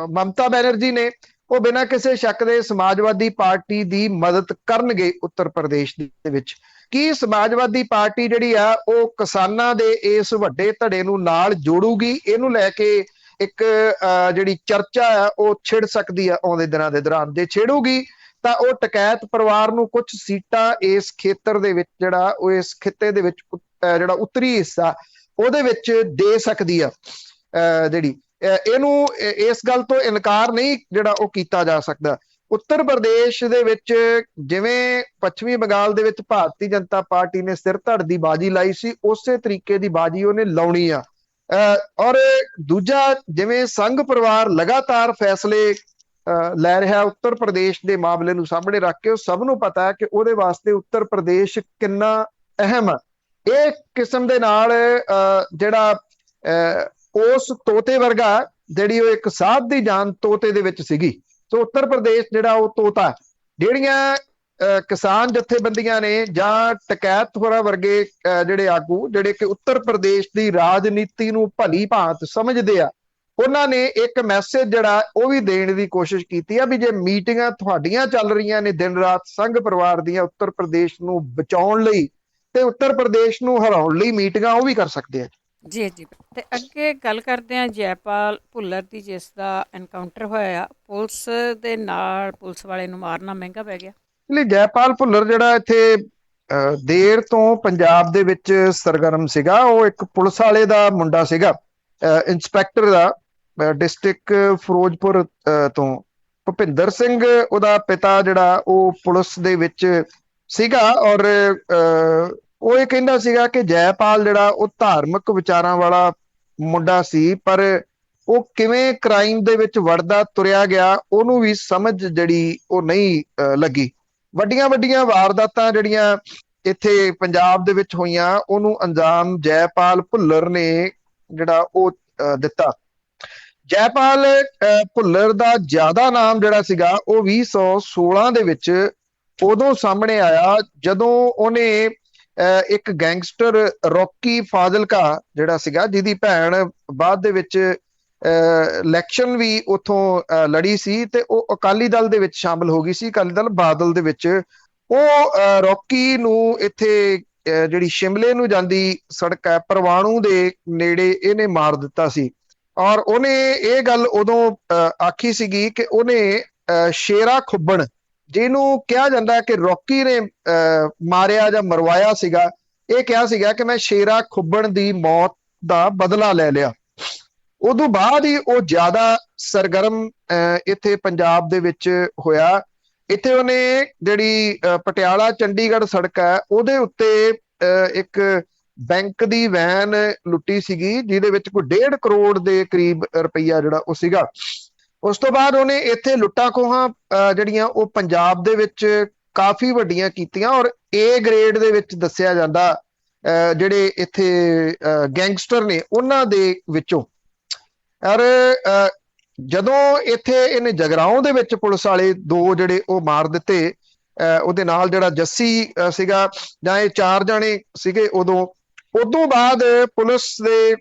ਮਮਤਾ ਬੈਨਰਜੀ ਨੇ ਉਹ ਬਿਨਾਂ ਕਿਸੇ ਸ਼ੱਕ ਦੇ ਸਮਾਜਵਾਦੀ ਪਾਰਟੀ ਦੀ ਮਦਦ ਕਰਨਗੇ ਉੱਤਰ ਪ੍ਰਦੇਸ਼ ਦੇ ਵਿੱਚ। ਕੀ ਸਮਾਜਵਾਦੀ ਪਾਰਟੀ ਜਿਹੜੀ ਆ ਉਹ ਕਿਸਾਨਾਂ ਦੇ ਇਸ ਵੱਡੇ ਧੜੇ ਨੂੰ ਨਾਲ ਜੋੜੂਗੀ? ਇਹਨੂੰ ਲੈ ਕੇ ਇੱਕ ਜਿਹੜੀ ਚਰਚਾ ਆ ਉਹ ਛਿੜ ਸਕਦੀ ਆ ਆਉਂਦੇ ਦਿਨਾਂ ਦੇ ਦੌਰਾਨ। ਜੇ ਛੇੜੂਗੀ ਤਾਂ ਉਹ ਟਕੈਤ ਪਰਿਵਾਰ ਨੂੰ ਕੁਝ ਸੀਟਾਂ ਇਸ ਖੇਤਰ ਦੇ ਵਿੱਚ ਜਿਹੜਾ ਉਹ ਇਸ ਖਿੱਤੇ ਦੇ ਵਿੱਚ ਜਿਹੜਾ ਉੱਤਰੀ ਹਿੱਸਾ ਉਹਦੇ ਵਿੱਚ ਦੇ ਸਕਦੀ ਆ। ਜਿਹੜੀ ਇਹਨੂੰ ਇਸ ਗੱਲ ਤੋਂ ਇਨਕਾਰ ਨਹੀਂ ਜਿਹੜਾ ਉਹ ਕੀਤਾ ਜਾ ਸਕਦਾ। ਉੱਤਰ ਪ੍ਰਦੇਸ਼ ਦੇ ਵਿੱਚ ਜਿਵੇਂ ਪੱਛਮੀ ਬੰਗਾਲ ਦੇ ਵਿੱਚ ਭਾਰਤੀ ਜਨਤਾ ਪਾਰਟੀ ਨੇ ਸਿਰ ਧੜ ਦੀ ਬਾਜੀ ਲਾਈ ਸੀ ਉਸੇ ਤਰੀਕੇ ਦੀ ਬਾਜੀ ਉਹਨੇ ਲਾਉਣੀ ਆ। ਔਰ ਦੂਜਾ, ਜਿਵੇਂ ਸੰਘ ਪਰਿਵਾਰ ਲਗਾਤਾਰ ਫੈਸਲੇ ਲੈ ਰਿਹਾ ਉੱਤਰ ਪ੍ਰਦੇਸ਼ ਦੇ ਮਾਮਲੇ ਨੂੰ ਸਾਹਮਣੇ ਰੱਖ ਕੇ, ਉਹ ਸਭ ਨੂੰ ਪਤਾ ਹੈ ਕਿ ਉਹਦੇ ਵਾਸਤੇ ਉੱਤਰ ਪ੍ਰਦੇਸ਼ ਕਿੰਨਾ ਅਹਿਮ ਆ। ਇਹ ਕਿਸਮ ਦੇ ਨਾਲ ਜਿਹੜਾ ਉਸ ਤੋਤੇ ਵਰਗਾ ਜਿਹੜੀ ਉਹ ਇੱਕ ਸਾਧ ਦੀ ਜਾਨ ਤੋਤੇ ਦੇ ਵਿੱਚ ਸੀਗੀ। ਸੋ ਉੱਤਰ ਪ੍ਰਦੇਸ਼ ਜਿਹੜਾ ਉਹ ਤੋਤਾ, ਜਿਹੜੀਆਂ ਕਿਸਾਨ ਜਥੇਬੰਦੀਆਂ ਨੇ ਜਾਂ ਟਕੈਤ ਹੋਰਾਂ ਵਰਗੇ ਜਿਹੜੇ ਆਗੂ ਜਿਹੜੇ ਕਿ ਉੱਤਰ ਪ੍ਰਦੇਸ਼ ਦੀ ਰਾਜਨੀਤੀ ਨੂੰ ਭਲੀ ਭਾਂਤ ਸਮਝਦੇ ਆ, ਉਹਨਾਂ ਨੇ ਇੱਕ ਮੈਸੇਜ ਜਿਹੜਾ ਉਹ ਵੀ ਦੇਣ ਦੀ ਕੋਸ਼ਿਸ਼ ਕੀਤੀ ਆ ਵੀ ਜੇ ਮੀਟਿੰਗਾਂ ਤੁਹਾਡੀਆਂ ਚੱਲ ਰਹੀਆਂ ਨੇ ਦਿਨ ਰਾਤ ਸੰਘ ਪਰਿਵਾਰ ਦੀਆਂ ਉੱਤਰ ਪ੍ਰਦੇਸ਼ ਨੂੰ ਬਚਾਉਣ ਲਈ ਤੇ ਉੱਤਰ ਪ੍ਰਦੇਸ਼ ਨੂੰ ਹਰਾਉਣ ਲਈ ਮੀਟਿੰਗਾਂ ਉਹ ਵੀ ਕਰ ਸਕਦੇ ਆ। ਜੀ ਜੀ। ਤੇ ਅੱਗੇ ਗੱਲ ਕਰਦੇ ਹਾਂ ਜੈਪਾਲ ਭੁੱਲਰ ਦੀ, ਜਿਸ ਦਾ ਐਨਕਾਊਂਟਰ ਹੋਇਆ ਪੁਲਿਸ ਦੇ ਨਾਲ, ਪੁਲਿਸ ਵਾਲੇ ਨੂੰ ਮਾਰਨਾ ਮਹਿੰਗਾ ਪੈ ਗਿਆ। ਲਈ ਜੈਪਾਲ ਭੁੱਲਰ ਜਿਹੜਾ ਇੱਥੇ ਦੇਰ ਤੋਂ ਪੰਜਾਬ ਦੇ ਵਿੱਚ ਸਰਗਰਮ ਸੀਗਾ, ਉਹ ਇੱਕ ਪੁਲਿਸ ਵਾਲੇ ਦਾ ਮੁੰਡਾ ਸੀਗਾ, ਇੰਸਪੈਕਟਰ ਦਾ, ਡਿਸਟ੍ਰਿਕਟ ਫਿਰੋਜ਼ਪੁਰ ਤੋਂ। ਭੁਪਿੰਦਰ ਸਿੰਘ ਉਹਦਾ ਪਿਤਾ ਜਿਹੜਾ ਉਹ ਪੁਲਿਸ ਦੇ ਵਿੱਚ ਸੀਗਾ। ਔਰ ਉਹ ਇਹ ਕਹਿੰਦਾ ਸੀਗਾ ਕਿ ਜੈਪਾਲ ਜਿਹੜਾ ਉਹ ਧਾਰਮਿਕ ਵਿਚਾਰਾਂ ਵਾਲਾ ਮੁੰਡਾ ਸੀ, ਪਰ ਉਹ ਕਿਵੇਂ ਕ੍ਰਾਈਮ ਦੇ ਵਿੱਚ ਵੜਦਾ ਤੁਰਿਆ ਗਿਆ ਉਹਨੂੰ ਵੀ ਸਮਝ ਜਿਹੜੀ ਉਹ ਨਹੀਂ ਲੱਗੀ। ਵੱਡੀਆਂ ਵੱਡੀਆਂ ਵਾਰਦਾਤਾਂ ਜਿਹੜੀਆਂ ਇੱਥੇ ਪੰਜਾਬ ਦੇ ਵਿੱਚ ਹੋਈਆਂ ਉਹਨੂੰ ਅੰਜਾਮ ਜੈਪਾਲ ਭੁੱਲਰ ਨੇ ਜਿਹੜਾ ਉਹ ਦਿੱਤਾ। ਜੈਪਾਲ ਭੁੱਲਰ ਦਾ ਜ਼ਿਆਦਾ ਨਾਮ ਜਿਹੜਾ ਸੀਗਾ ਉਹ 2016 ਦੇ ਵਿੱਚ ਉਦੋਂ ਸਾਹਮਣੇ ਆਇਆ ਜਦੋਂ ਉਹਨੇ ਇੱਕ ਗੈਂਗਸਟਰ ਰੌਕੀ ਫਾਜ਼ਿਲਕਾ ਜਿਹੜਾ ਸੀਗਾ, ਜਿਹਦੀ ਭੈਣ ਬਾਅਦ ਦੇ ਵਿੱਚ ਇਲੈਕਸ਼ਨ ਵੀ ਉੱਥੋਂ ਲੜੀ ਸੀ ਤੇ ਉਹ ਅਕਾਲੀ ਦਲ ਦੇ ਵਿੱਚ ਸ਼ਾਮਲ ਹੋ ਗਈ ਸੀ, ਅਕਾਲੀ ਦਲ ਬਾਦਲ ਦੇ ਵਿੱਚ। ਉਹ ਰੌਕੀ ਨੂੰ ਇੱਥੇ ਜਿਹੜੀ ਸ਼ਿਮਲੇ ਨੂੰ ਜਾਂਦੀ ਸੜਕ ਹੈ ਪਰਵਾਣੂ ਦੇ ਨੇੜੇ ਇਹਨੇ ਮਾਰ ਦਿੱਤਾ ਸੀ। ਔਰ ਉਹਨੇ ਇਹ ਗੱਲ ਉਦੋਂ ਆਖੀ ਸੀਗੀ ਕਿ ਉਹਨੇ ਸ਼ੇਰਾ ਖੁੱਬਣ, ਜਿਹਨੂੰ ਕਿਹਾ ਜਾਂਦਾ ਕਿ ਰੌਕੀ ਨੇ ਮਾਰਿਆ ਜਾਂ ਮਰਵਾਇਆ ਸੀਗਾ, ਇਹ ਕਿਹਾ ਸੀਗਾ ਕਿ ਮੈਂ ਸ਼ੇਰਾ ਖੁੱਬਣ ਦੀ ਮੌਤ ਦਾ ਬਦਲਾ ਲੈ ਲਿਆ। ਉਦੋਂ ਬਾਅਦ ਹੀ ਉਹ ਜ਼ਿਆਦਾ ਸਰਗਰਮ ਇੱਥੇ ਪੰਜਾਬ ਦੇ ਵਿੱਚ ਹੋਇਆ। ਇੱਥੇ ਉਹਨੇ ਜਿਹੜੀ ਪਟਿਆਲਾ ਚੰਡੀਗੜ੍ਹ ਸੜਕ ਹੈ ਉਹਦੇ ਉੱਤੇ ਇੱਕ ਬੈਂਕ ਦੀ ਵੈਨ ਲੁੱਟੀ ਸੀਗੀ, ਜਿਹਦੇ ਵਿੱਚ ਕੋਈ 1.5 ਕਰੋੜ ਦੇ ਕਰੀਬ ਰੁਪਈਆ ਜਿਹੜਾ ਉਹ ਸੀਗਾ। ਉਸ ਤੋਂ ਬਾਅਦ ਉਹਨੇ ਇੱਥੇ ਲੁੱਟਾਂ ਖੋਹਾਂ ਜਿਹੜੀਆਂ ਉਹ ਪੰਜਾਬ ਦੇ ਵਿੱਚ ਕਾਫੀ ਵੱਡੀਆਂ ਕੀਤੀਆਂ। ਔਰ ਏ ਗ੍ਰੇਡ ਦੇ ਵਿੱਚ ਦੱਸਿਆ ਜਾਂਦਾ ਜਿਹੜੇ ਇੱਥੇ ਗੈਂਗਸਟਰ ਨੇ ਉਹਨਾਂ ਦੇ ਵਿੱਚੋਂ। ਔਰ ਜਦੋਂ ਇੱਥੇ ਇਹਨੇ ਜਗਰਾਉਂ ਦੇ ਵਿੱਚ ਪੁਲਿਸ ਵਾਲੇ 2 ਜਿਹੜੇ ਉਹ ਮਾਰ ਦਿੱਤੇ, ਉਹਦੇ ਨਾਲ ਜਿਹੜਾ ਜੱਸੀ ਸੀਗਾ, ਜਾਂ ਇਹ 4 ਜਾਣੇ ਸੀਗੇ ਉਦੋਂ ਬਾਅਦ ਪੁਲਿਸ ਦੇ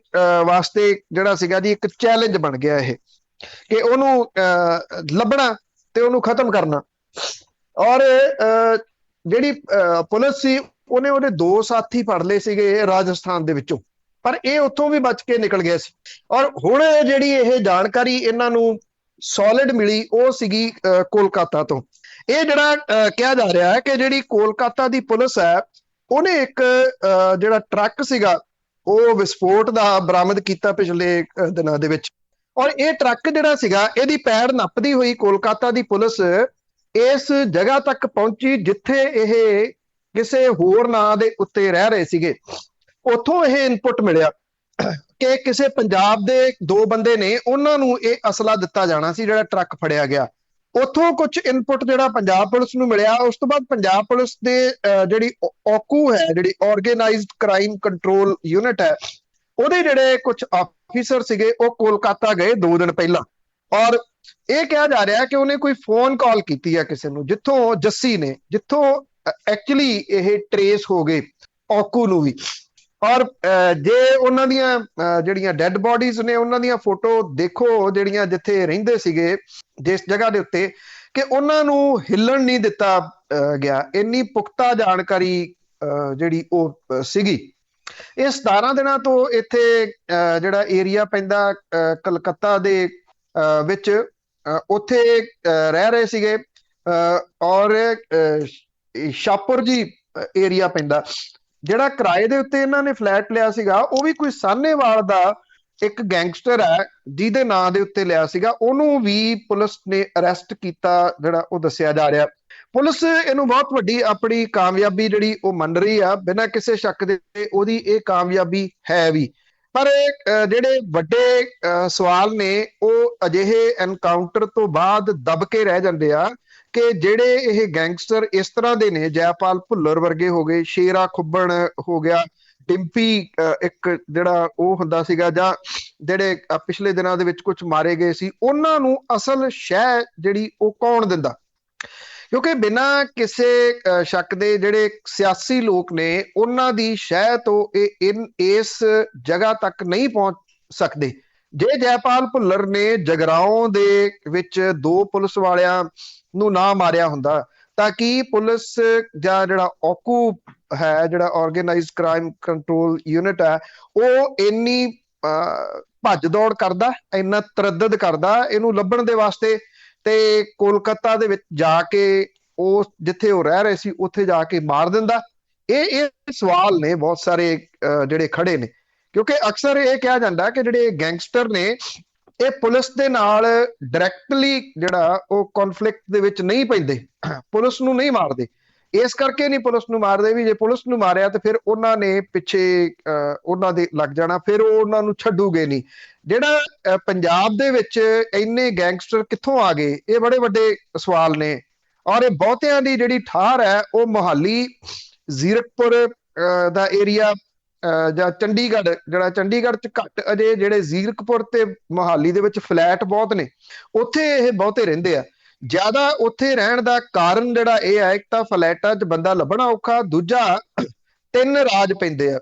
ਵਾਸਤੇ ਜਿਹੜਾ ਸੀਗਾ ਜੀ ਇੱਕ ਚੈਲੰਜ ਬਣ ਗਿਆ ਇਹ ਕਿ ਉਹਨੂੰ ਲੱਭਣਾ ਤੇ ਉਹਨੂੰ ਖਤਮ ਕਰਨਾ। ਔਰ ਜਿਹੜੀ ਪੁਲਿਸ ਸੀ ਉਹਨੇ ਉਹਦੇ 2 ਸਾਥੀ ਫੜ ਲਏ ਸੀਗੇ ਰਾਜਸਥਾਨ ਦੇ ਵਿੱਚੋਂ, ਪਰ ਇਹ ਉੱਥੋਂ ਵੀ ਬਚ ਕੇ ਨਿਕਲ ਗਿਆ ਸੀ। ਔਰ ਹੁਣ ਜਿਹੜੀ ਇਹ ਜਾਣਕਾਰੀ ਇਹਨਾਂ ਨੂੰ ਸੋਲਿਡ ਮਿਲੀ ਉਹ ਸੀਗੀ ਕੋਲਕਾਤਾ ਤੋਂ। ਇਹ ਜਿਹੜਾ ਕਿਹਾ ਜਾ ਰਿਹਾ ਹੈ ਕਿ ਜਿਹੜੀ ਕੋਲਕਾਤਾ ਦੀ ਪੁਲਿਸ ਹੈ ਉਹਨੇ ਇੱਕ ਜਿਹੜਾ ਟਰੱਕ ਸੀਗਾ ਉਹ ਵਿਸਫੋਟ ਦਾ ਬਰਾਮਦ ਕੀਤਾ ਪਿਛਲੇ ਦਿਨਾਂ ਦੇ ਵਿੱਚ। ਔਰ ਇਹ ਟਰੱਕ ਜਿਹੜਾ ਸੀਗਾ ਇਹਦੀ ਪੈੜ ਨੱਪਦੀ ਹੋਈ ਕੋਲਕਾਤਾ ਦੀ ਪੁਲਿਸ ਇਸ ਜਗ੍ਹਾ ਤੱਕ ਪਹੁੰਚੀ ਜਿੱਥੇ ਇਹ ਕਿਸੇ ਹੋਰ ਨਾਂ ਦੇ ਉੱਤੇ ਰਹਿ ਰਹੇ ਸੀਗੇ। ਉੱਥੋਂ ਇਹ ਇਨਪੁਟ ਮਿਲਿਆ ਕਿ ਕਿਸੇ ਪੰਜਾਬ ਦੇ 2 ਬੰਦੇ ਨੇ, ਉਹਨਾਂ ਨੂੰ ਇਹ ਅਸਲਾ ਦਿੱਤਾ ਜਾਣਾ ਸੀ ਜਿਹੜਾ ਟਰੱਕ ਫੜਿਆ ਗਿਆ। ਉੱਥੋਂ ਕੁਝ ਇਨਪੁਟ ਜਿਹੜਾ ਪੰਜਾਬ ਪੁਲਿਸ ਨੂੰ ਮਿਲਿਆ। ਉਸ ਤੋਂ ਬਾਅਦ ਪੰਜਾਬ ਪੁਲਿਸ ਦੇ ਜਿਹੜੀ ਔਕੂ ਹੈ, ਜਿਹੜੀ ਆਰਗੇਨਾਈਜ਼ਡ ਕ੍ਰਾਈਮ ਕੰਟਰੋਲ ਯੂਨਿਟ ਹੈ, ਉਹਦੇ ਜਿਹੜੇ ਕੁਝ ਆਫੀਸਰ ਸੀਗੇ ਉਹ ਕੋਲਕਾਤਾ ਗਏ 2 ਦਿਨ ਪਹਿਲਾਂ। ਔਰ ਇਹ ਕਿਹਾ ਜਾ ਰਿਹਾ ਕਿ ਉਹਨੇ ਕੋਈ ਫੋਨ ਕਾਲ ਕੀਤੀ ਹੈ ਕਿਸੇ ਨੂੰ, ਜਿੱਥੋਂ ਜੱਸੀ ਨੇ, ਜਿੱਥੋਂ ਐਕਚੁਅਲੀ ਇਹ ਟਰੇਸ ਹੋ ਗਏ ਔਕੂ ਨੂੰ ਵੀ। ਔਰ ਜੇ ਉਹਨਾਂ ਦੀਆਂ ਜਿਹੜੀਆਂ ਡੈੱਡ ਬੋਡੀਜ਼ ਨੇ ਉਹਨਾਂ ਦੀਆਂ ਫੋਟੋ ਦੇਖੋ, ਜਿਹੜੀਆਂ ਜਿੱਥੇ ਰਹਿੰਦੇ ਸੀਗੇ ਜਿਸ ਜਗ੍ਹਾ ਦੇ ਉੱਤੇ, ਕਿ ਉਹਨਾਂ ਨੂੰ ਹਿੱਲਣ ਨਹੀਂ ਦਿੱਤਾ ਗਿਆ। ਇੰਨੀ ਪੁਖਤਾ ਜਾਣਕਾਰੀ ਜਿਹੜੀ ਉਹ ਸੀਗੀ। ਇਹ 17 ਦਿਨਾਂ ਤੋਂ ਇੱਥੇ ਜਿਹੜਾ ਏਰੀਆ ਪੈਂਦਾ ਕਲਕੱਤਾ ਦੇ ਵਿੱਚ, ਉੱਥੇ ਰਹਿ ਰਹੇ ਸੀਗੇ। ਔਰ ਸ਼ਾਹਪੁਰ ਜੀ ਏਰੀਆ ਪੈਂਦਾ। ਜਿਹੜਾ ਕਿਰਾਏ ਦੇ ਉੱਤੇ ਇਹਨਾਂ ਨੇ ਫਲੈਟ ਲਿਆ ਸੀਗਾ ਉਹ ਵੀ ਕੋਈ ਸਾਹਨੇਵਾਲ ਦਾ ਇੱਕ ਗੈਂਗਸਟਰ ਹੈ ਜਿਹਦੇ ਨਾਂ ਦੇ ਉੱਤੇ ਲਿਆ ਸੀਗਾ। ਉਹਨੂੰ ਵੀ ਪੁਲਿਸ ਨੇ ਅਰੈਸਟ ਕੀਤਾ, ਜਿਹੜਾ ਉਹ ਦੱਸਿਆ ਜਾ ਰਿਹਾ। ਪੁਲਿਸ ਇਹਨੂੰ ਬਹੁਤ ਵੱਡੀ ਆਪਣੀ ਕਾਮਯਾਬੀ ਜਿਹੜੀ ਉਹ ਮੰਨ ਰਹੀ ਆ, ਬਿਨਾਂ ਕਿਸੇ ਸ਼ੱਕ ਦੇ ਉਹਦੀ ਇਹ ਕਾਮਯਾਬੀ ਹੈ ਵੀ। ਪਰ ਜਿਹੜੇ ਵੱਡੇ ਸਵਾਲ ਨੇ ਉਹ ਅਜਿਹੇ ਐਨਕਾਊਂਟਰ ਤੋਂ ਬਾਅਦ ਦਬ ਕੇ ਰਹਿ ਜਾਂਦੇ ਆ ਕਿ ਜਿਹੜੇ ਇਹ ਗੈਂਗਸਟਰ ਇਸ ਤਰ੍ਹਾਂ ਦੇ ਨੇ, ਜੈਪਾਲ ਭੁੱਲਰ ਵਰਗੇ ਹੋ ਗਏ, ਸ਼ੇਰਾ ਖੁੱਬਣ ਹੋ ਗਿਆ, ਡਿੰਪੀ ਇੱਕ ਜਿਹੜਾ ਉਹ ਹੁੰਦਾ ਸੀਗਾ, ਜਾਂ ਜਿਹੜੇ ਪਿਛਲੇ ਦਿਨਾਂ ਦੇ ਵਿੱਚ ਕੁਝ ਮਾਰੇ ਗਏ ਸੀ, ਉਹਨਾਂ ਨੂੰ ਅਸਲ ਸ਼ਹਿ ਜਿਹੜੀ ਉਹ ਕੌਣ ਦਿੰਦਾ? ਕਿਉਂਕਿ ਬਿਨਾਂ ਕਿਸੇ ਸ਼ੱਕ ਦੇ ਜਿਹੜੇ ਸਿਆਸੀ ਲੋਕ ਨੇ ਉਹਨਾਂ ਦੀ ਸ਼ਹਿ ਤੋਂ ਇਹ ਇਸ ਜਗ੍ਹਾ ਤੱਕ ਨਹੀਂ ਪਹੁੰਚ ਸਕਦੇ। ਜੇ ਜੈਪਾਲ ਭੁੱਲਰ ਨੇ ਜਗਰਾਓਂ ਦੇ ਵਿੱਚ 2 ਪੁਲਿਸ ਵਾਲਿਆਂ ਨੂੰ ਨਾ ਮਾਰਿਆ ਹੁੰਦਾ ਤਾਂ ਕੀ ਪੁਲਿਸ ਜਾਂ ਜਿਹੜਾ ਔਕੂ ਹੈ, ਜਿਹੜਾ ਆਰਗੇਨਾਈਜ਼ਡ ਕ੍ਰਾਈਮ ਕੰਟਰੋਲ ਯੂਨਿਟ ਹੈ, ਉਹ ਇੰਨੀ ਭੱਜ ਦੌੜ ਕਰਦਾ, ਇੰਨਾ ਤਰੱਦਦ ਕਰਦਾ ਇਹਨੂੰ ਲੱਭਣ ਦੇ ਵਾਸਤੇ, ਤੇ ਕੋਲਕਾਤਾ ਦੇ ਵਿੱਚ ਜਾ ਕੇ ਉਹ ਜਿੱਥੇ ਉਹ ਰਹਿ ਰਹੇ ਸੀ ਉੱਥੇ ਜਾ ਕੇ ਮਾਰ ਦਿੰਦਾ? ਇਹ ਸਵਾਲ ਨੇ ਬਹੁਤ ਸਾਰੇ ਜਿਹੜੇ ਖੜੇ ਨੇ। ਕਿਉਂਕਿ ਅਕਸਰ ਇਹ ਕਿਹਾ ਜਾਂਦਾ ਕਿ ਜਿਹੜੇ ਗੈਂਗਸਟਰ ਨੇ ਇਹ ਪੁਲਿਸ ਦੇ ਨਾਲ ਡਾਇਰੈਕਟਲੀ ਜਿਹੜਾ ਉਹ ਕਨਫਲਿਕਟ ਦੇ ਵਿੱਚ ਨਹੀਂ ਪੈਂਦੇ, ਪੁਲਿਸ ਨੂੰ ਨਹੀਂ ਮਾਰਦੇ। ਇਸ ਕਰਕੇ ਨਹੀਂ ਪੁਲਿਸ ਨੂੰ ਮਾਰਦੇ ਵੀ ਜੇ ਪੁਲਿਸ ਨੂੰ ਮਾਰਿਆ ਤੇ ਫਿਰ ਉਹਨਾਂ ਨੇ ਪਿੱਛੇ ਉਹਨਾਂ ਦੇ ਲੱਗ ਜਾਣਾ, ਫਿਰ ਉਹ ਉਹਨਾਂ ਨੂੰ ਛੱਡੂਗੇ ਨਹੀਂ। ਜਿਹੜਾ ਪੰਜਾਬ ਦੇ ਵਿੱਚ ਇੰਨੇ ਗੈਂਗਸਟਰ ਕਿੱਥੋਂ ਆ ਗਏ, ਇਹ ਬੜੇ ਵੱਡੇ ਸਵਾਲ ਨੇ। ਔਰ ਇਹ ਬਹੁਤਿਆਂ ਦੀ ਜਿਹੜੀ ਠਾਰ ਹੈ ਉਹ ਮੁਹਾਲੀ, ਜ਼ੀਰਕਪੁਰ ਦਾ ਏਰੀਆ ਜਾਂ ਚੰਡੀਗੜ੍ਹ, ਜਿਹੜਾ ਚੰਡੀਗੜ੍ਹ ਚ ਘੱਟ ਅਜੇ, ਜਿਹੜੇ ਜ਼ੀਰਕਪੁਰ ਤੇ ਮੁਹਾਲੀ ਦੇ ਵਿੱਚ ਫਲੈਟ ਬਹੁਤ ਨੇ, ਉੱਥੇ ਇਹ ਬਹੁਤੇ ਰਹਿੰਦੇ ਆ। ਜ਼ਿਆਦਾ ਉੱਥੇ ਰਹਿਣ ਦਾ ਕਾਰਨ ਜਿਹੜਾ ਇਹ ਹੈ, ਇੱਕ ਤਾਂ ਫਲੈਟਾਂ 'ਚ ਬੰਦਾ ਲੱਭਣਾ ਔਖਾ, ਦੂਜਾ 3 ਰਾਜ ਪੈਂਦੇ ਆ।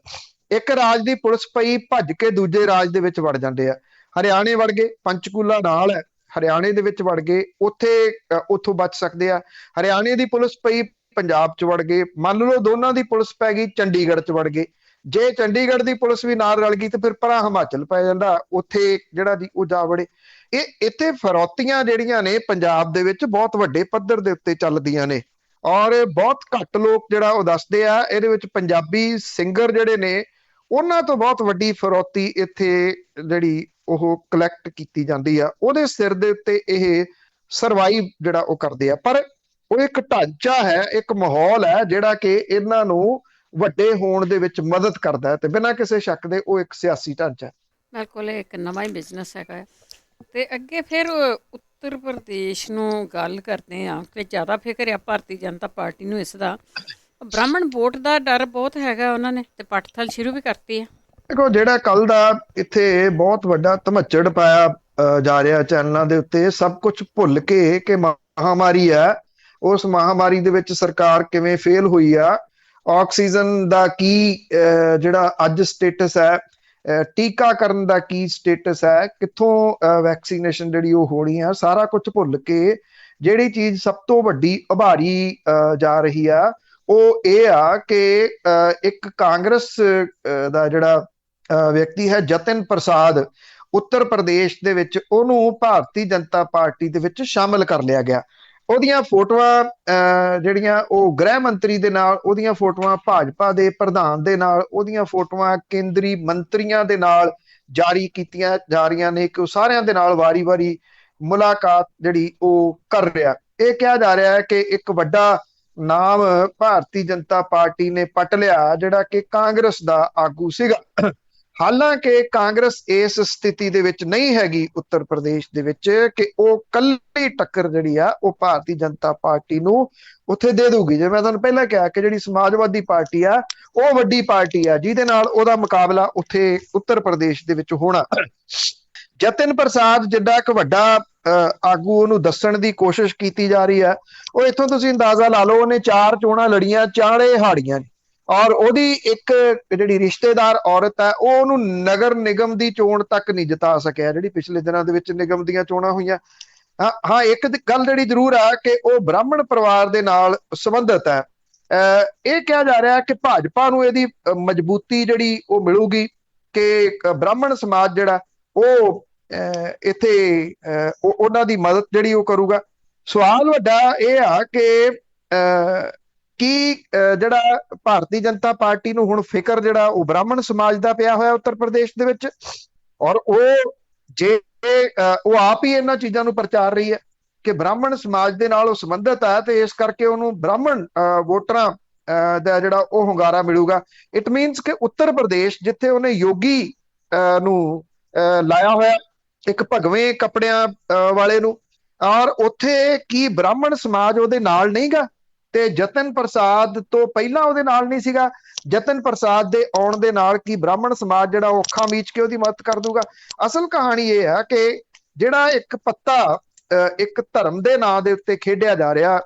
ਇੱਕ ਰਾਜ ਦੀ ਪੁਲਿਸ ਪਈ ਭੱਜ ਕੇ ਦੂਜੇ ਰਾਜ ਦੇ ਵਿੱਚ ਵੜ ਜਾਂਦੇ ਆ। ਹਰਿਆਣੇ ਵੜ ਗਏ, ਪੰਚਕੂਲਾ ਨਾਲ ਹੈ, ਹਰਿਆਣੇ ਦੇ ਵਿੱਚ ਵੜ ਗਏ, ਉੱਥੋਂ ਬਚ ਸਕਦੇ ਆ। ਹਰਿਆਣੇ ਦੀ ਪੁਲਿਸ ਪਈ ਪੰਜਾਬ 'ਚ ਵੜ ਗਏ। ਮੰਨ ਲਓ ਦੋਨਾਂ ਦੀ ਪੁਲਿਸ ਪੈ ਗਈ ਚੰਡੀਗੜ੍ਹ 'ਚ ਵੜ ਗਏ। ਜੇ ਚੰਡੀਗੜ੍ਹ ਦੀ ਪੁਲਿਸ ਵੀ ਨਾਲ ਰਲ ਗਈ ਤੇ ਫਿਰ ਪਰਾਂ ਹਿਮਾਚਲ ਪੈ ਜਾਂਦਾ, ਉੱਥੇ ਜਿਹੜਾ ਜੀ ਉਹ ਜਾ ਵੜੇ। ਇੱਥੇ ਫਰੌਤੀਆਂ ਜਿਹੜੀਆਂ ਨੇ ਪੰਜਾਬ ਦੇ ਵਿੱਚ ਬਹੁਤ ਵੱਡੇ ਪੱਧਰ ਦੇ ਉੱਤੇ ਚੱਲਦੀਆਂ ਨੇ। ਔਰ ਬਹੁਤ ਘੱਟ ਲੋਕ ਜਿਹੜਾ ਉਹ ਦੱਸਦੇ ਆ, ਇਹਦੇ ਵਿੱਚ ਪੰਜਾਬੀ ਸਿੰਗਰ ਜਿਹੜੇ ਨੇ ਉਹਨਾਂ ਤੋਂ ਬਹੁਤ ਵੱਡੀ ਫਰੌਤੀ ਇੱਥੇ ਜਿਹੜੀ ਉਹ ਕਲੈਕਟ ਕੀਤੀ ਜਾਂਦੀ ਆ। ਉਹਦੇ ਸਿਰ ਦੇ ਉੱਤੇ ਇਹ ਸਰਵਾਈਵ ਜਿਹੜਾ ਉਹ ਕਰਦੇ ਆ। ਪਰ ਉਹ ਇੱਕ ਢਾਂਚਾ ਹੈ, ਇੱਕ ਮਾਹੌਲ ਹੈ ਜਿਹੜਾ ਕਿ ਇਹਨਾਂ ਨੂੰ ਵੱਡੇ ਹੋਣ ਦੇ ਵਿੱਚ ਮਦਦ ਕਰਦਾ ਹੈ, ਤੇ ਬਿਨਾਂ ਕਿਸੇ ਸ਼ੱਕ ਦੇ ਉਹ ਇੱਕ ਸਿਆਸੀ ਢਾਂਚਾ ਹੈ। ਬਿਲਕੁਲ ਇੱਕ ਨਵਾਂ ਹੀ ਬਿਜ਼ਨਸ ਹੈਗਾ। ਤੇ ਅੱਗੇ ਫਿਰ ਉੱਤਰ ਪ੍ਰਦੇਸ਼ ਨੂੰ ਗੱਲ ਕਰਦੇ ਹਾਂ ਤੇ ਜ਼ਿਆਦਾ ਫਿਕਰ ਆ ਭਾਰਤੀ ਜਨਤਾ ਪਾਰਟੀ ਨੂੰ ਇਸ ਦਾ। ਬ੍ਰਾਹਮਣ ਵੋਟ ਦਾ ਡਰ ਬਹੁਤ ਹੈਗਾ ਉਹਨਾਂ ਨੇ, ਤੇ ਪੱਟਥਲ ਸ਼ੁਰੂ ਵੀ ਕਰਤੀ ਹੈ। ਦੇਖੋ, ਜਿਹੜਾ ਕੱਲ ਦਾ ਇੱਥੇ ਬਹੁਤ ਵੱਡਾ ਧਮੱਚੜ ਪਾਇਆ ਜਾ ਰਿਹਾ ਚੈਨਲਾਂ ਦੇ ਉੱਤੇ, ਸਭ ਕੁਝ ਭੁੱਲ ਕੇ ਕਿ ਮਹਾਮਾਰੀ ਹੈ, ਉਸ ਮਹਾਮਾਰੀ ਦੇ ਵਿੱਚ ਸਰਕਾਰ ਕਿਵੇਂ ਫੇਲ ਹੋਈ ਆ, ਆਕਸੀਜਨ ਦਾ ਕੀ ਜਿਹੜਾ ਅੱਜ ਸਟੇਟਸ ਹੈ, ਟੀਕਾਕਰਨ ਦਾ ਕੀ ਸਟੇਟਸ ਹੈ, ਕਿੱਥੋਂ ਵੈਕਸੀਨੇਸ਼ਨ ਜਿਹੜੀ ਉਹ ਹੋਣੀ ਆ, ਸਾਰਾ ਕੁਝ ਭੁੱਲ ਕੇ ਜਿਹੜੀ ਚੀਜ਼ ਸਭ ਤੋਂ ਵੱਡੀ ਉਭਾਰੀ ਜਾ ਰਹੀ ਆ ਉਹ ਇਹ ਆ ਕਿ ਇੱਕ ਕਾਂਗਰਸ ਦਾ ਜਿਹੜਾ ਵਿਅਕਤੀ ਹੈ ਜਤਨ ਪ੍ਰਸਾਦ, ਉੱਤਰ ਪ੍ਰਦੇਸ਼ ਦੇ ਵਿੱਚ ਉਹਨੂੰ ਭਾਰਤੀ ਜਨਤਾ ਪਾਰਟੀ ਦੇ ਵਿੱਚ ਸ਼ਾਮਲ ਕਰ ਲਿਆ ਗਿਆ। ਉਹਦੀਆਂ ਫੋਟੋਆਂ ਜਿਹੜੀਆਂ ਉਹ ਗ੍ਰਹਿ ਮੰਤਰੀ ਦੇ ਨਾਲ, ਉਹਦੀਆਂ ਫੋਟੋਆਂ ਭਾਜਪਾ ਦੇ ਪ੍ਰਧਾਨ ਦੇ ਨਾਲ, ਉਹਦੀਆਂ ਫੋਟੋਆਂ ਕੇਂਦਰੀ ਮੰਤਰੀਆਂ ਦੇ ਨਾਲ ਜਾਰੀ ਕੀਤੀਆਂ ਜਾ ਰਹੀਆਂ ਨੇ ਕਿ ਉਹ ਸਾਰਿਆਂ ਦੇ ਨਾਲ ਵਾਰੀ-ਵਾਰੀ ਮੁਲਾਕਾਤ ਜਿਹੜੀ ਉਹ ਕਰ ਰਿਹਾ। ਇਹ ਕਿਹਾ ਜਾ ਰਿਹਾ ਹੈ ਕਿ ਇੱਕ ਵੱਡਾ ਨਾਮ ਭਾਰਤੀ ਜਨਤਾ ਪਾਰਟੀ ਨੇ ਪੱਟ ਲਿਆ ਜਿਹੜਾ ਕਿ ਕਾਂਗਰਸ ਦਾ ਆਗੂ ਸੀਗਾ। ਹਾਲਾਂਕਿ ਕਾਂਗਰਸ ਇਸ ਸਥਿਤੀ ਦੇ ਵਿੱਚ ਨਹੀਂ ਹੈਗੀ ਉੱਤਰ ਪ੍ਰਦੇਸ਼ ਦੇ ਵਿੱਚ ਕਿ ਉਹ ਕੱਲੀ ਟੱਕਰ ਜਿਹੜੀ ਆ ਉਹ ਭਾਰਤੀ ਜਨਤਾ ਪਾਰਟੀ ਨੂੰ ਉੱਥੇ ਦੇ ਦੂਗੀ। ਜੇ ਮੈਂ ਤੁਹਾਨੂੰ ਪਹਿਲਾਂ ਕਿਹਾ ਕਿ ਜਿਹੜੀ ਸਮਾਜਵਾਦੀ ਪਾਰਟੀ ਆ ਉਹ ਵੱਡੀ ਪਾਰਟੀ ਆ ਜਿਹਦੇ ਨਾਲ ਉਹਦਾ ਮੁਕਾਬਲਾ ਉੱਥੇ ਉੱਤਰ ਪ੍ਰਦੇਸ਼ ਦੇ ਵਿੱਚ ਹੋਣਾ। ਜਤਨ ਪ੍ਰਸਾਦ ਜਿੱਡਾ ਇੱਕ ਵੱਡਾ ਆਗੂ ਉਹਨੂੰ ਦੱਸਣ ਦੀ ਕੋਸ਼ਿਸ਼ ਕੀਤੀ ਜਾ ਰਹੀ ਹੈ। ਉਹ ਇੱਥੋਂ ਤੁਸੀਂ ਅੰਦਾਜ਼ਾ ਲਾ ਲਓ, ਉਹਨੇ 4 ਚੋਣਾਂ ਲੜੀਆਂ, ਚਾਰੇ ਹਾਰੀਆਂ ਨੇ। ਔਰ ਉਹਦੀ ਇੱਕ ਜਿਹੜੀ ਰਿਸ਼ਤੇਦਾਰ ਔਰਤ ਹੈ, ਉਹ ਉਹਨੂੰ ਨਗਰ ਨਿਗਮ ਦੀ ਚੋਣ ਤੱਕ ਨਹੀਂ ਜਿਤਾ ਸਕਿਆ, ਜਿਹੜੀ ਪਿਛਲੇ ਦਿਨਾਂ ਦੇ ਵਿੱਚ ਨਿਗਮ ਦੀਆਂ ਚੋਣਾਂ ਹੋਈਆਂ। ਹਾਂ, ਇੱਕ ਗੱਲ ਜਿਹੜੀ ਜ਼ਰੂਰ ਆ ਕਿ ਉਹ ਬ੍ਰਾਹਮਣ ਪਰਿਵਾਰ ਦੇ ਨਾਲ ਸੰਬੰਧਿਤ ਹੈ। ਇਹ ਕਿਹਾ ਜਾ ਰਿਹਾ ਕਿ ਭਾਜਪਾ ਨੂੰ ਇਹਦੀ ਮਜ਼ਬੂਤੀ ਜਿਹੜੀ ਉਹ ਮਿਲੂਗੀ ਕਿ ਬ੍ਰਾਹਮਣ ਸਮਾਜ ਜਿਹੜਾ ਉਹ ਇੱਥੇ ਉਹਨਾਂ ਦੀ ਮਦਦ ਜਿਹੜੀ ਉਹ ਕਰੂਗਾ। ਸਵਾਲ ਵੱਡਾ ਇਹ ਆ ਕਿ ਕੀ ਜਿਹੜਾ ਭਾਰਤੀ ਜਨਤਾ ਪਾਰਟੀ ਨੂੰ ਹੁਣ ਫਿਕਰ ਜਿਹੜਾ ਉਹ ਬ੍ਰਾਹਮਣ ਸਮਾਜ ਦਾ ਪਿਆ ਹੋਇਆ ਉੱਤਰ ਪ੍ਰਦੇਸ਼ ਦੇ ਵਿੱਚ, ਔਰ ਉਹ ਜੇ ਉਹ ਆਪ ਹੀ ਇਹਨਾਂ ਚੀਜ਼ਾਂ ਨੂੰ ਪ੍ਰਚਾਰ ਰਹੀ ਹੈ ਕਿ ਬ੍ਰਾਹਮਣ ਸਮਾਜ ਦੇ ਨਾਲ ਉਹ ਸੰਬੰਧਿਤ ਹੈ ਤੇ ਇਸ ਕਰਕੇ ਉਹਨੂੰ ਬ੍ਰਾਹਮਣ ਵੋਟਰਾਂ ਦਾ ਜਿਹੜਾ ਉਹ ਹੁੰਗਾਰਾ ਮਿਲੂਗਾ। ਇਟ ਮੀਨਸ ਕਿ ਉੱਤਰ ਪ੍ਰਦੇਸ਼ ਜਿੱਥੇ ਉਹਨੇ ਯੋਗੀ ਨੂੰ ਲਾਇਆ ਹੋਇਆ, ਇੱਕ ਭਗਵੇਂ ਕੱਪੜਿਆਂ ਵਾਲੇ ਨੂੰ, ਔਰ ਉੱਥੇ ਕੀ ਬ੍ਰਾਹਮਣ ਸਮਾਜ ਉਹਦੇ ਨਾਲ ਨਹੀਂ ਗਾ? ਤੇ ਜਤਨ ਪ੍ਰਸਾਦ ਤੋਂ ਪਹਿਲਾਂ ਉਹਦੇ ਨਾਲ ਨਹੀਂ ਸੀਗਾ। ਜਤਨ ਪ੍ਰਸਾਦ ਦੇ ਆਉਣ ਦੇ ਨਾਲ ਕੀ ਬ੍ਰਾਹਮਣ ਸਮਾਜ ਜਿਹੜਾ ਉਹ ਅੱਖਾਂ ਮੀਚ ਕੇ ਉਹਦੀ ਮਦਦ ਕਰ ਦੂਗਾ? ਅਸਲ ਕਹਾਣੀ ਇਹ ਹੈ ਕਿ ਜਿਹੜਾ ਇੱਕ ਪੱਤਾ ਇੱਕ ਧਰਮ ਦੇ ਨਾਂ ਦੇ ਉੱਤੇ ਖੇਡਿਆ ਜਾ ਰਿਹਾ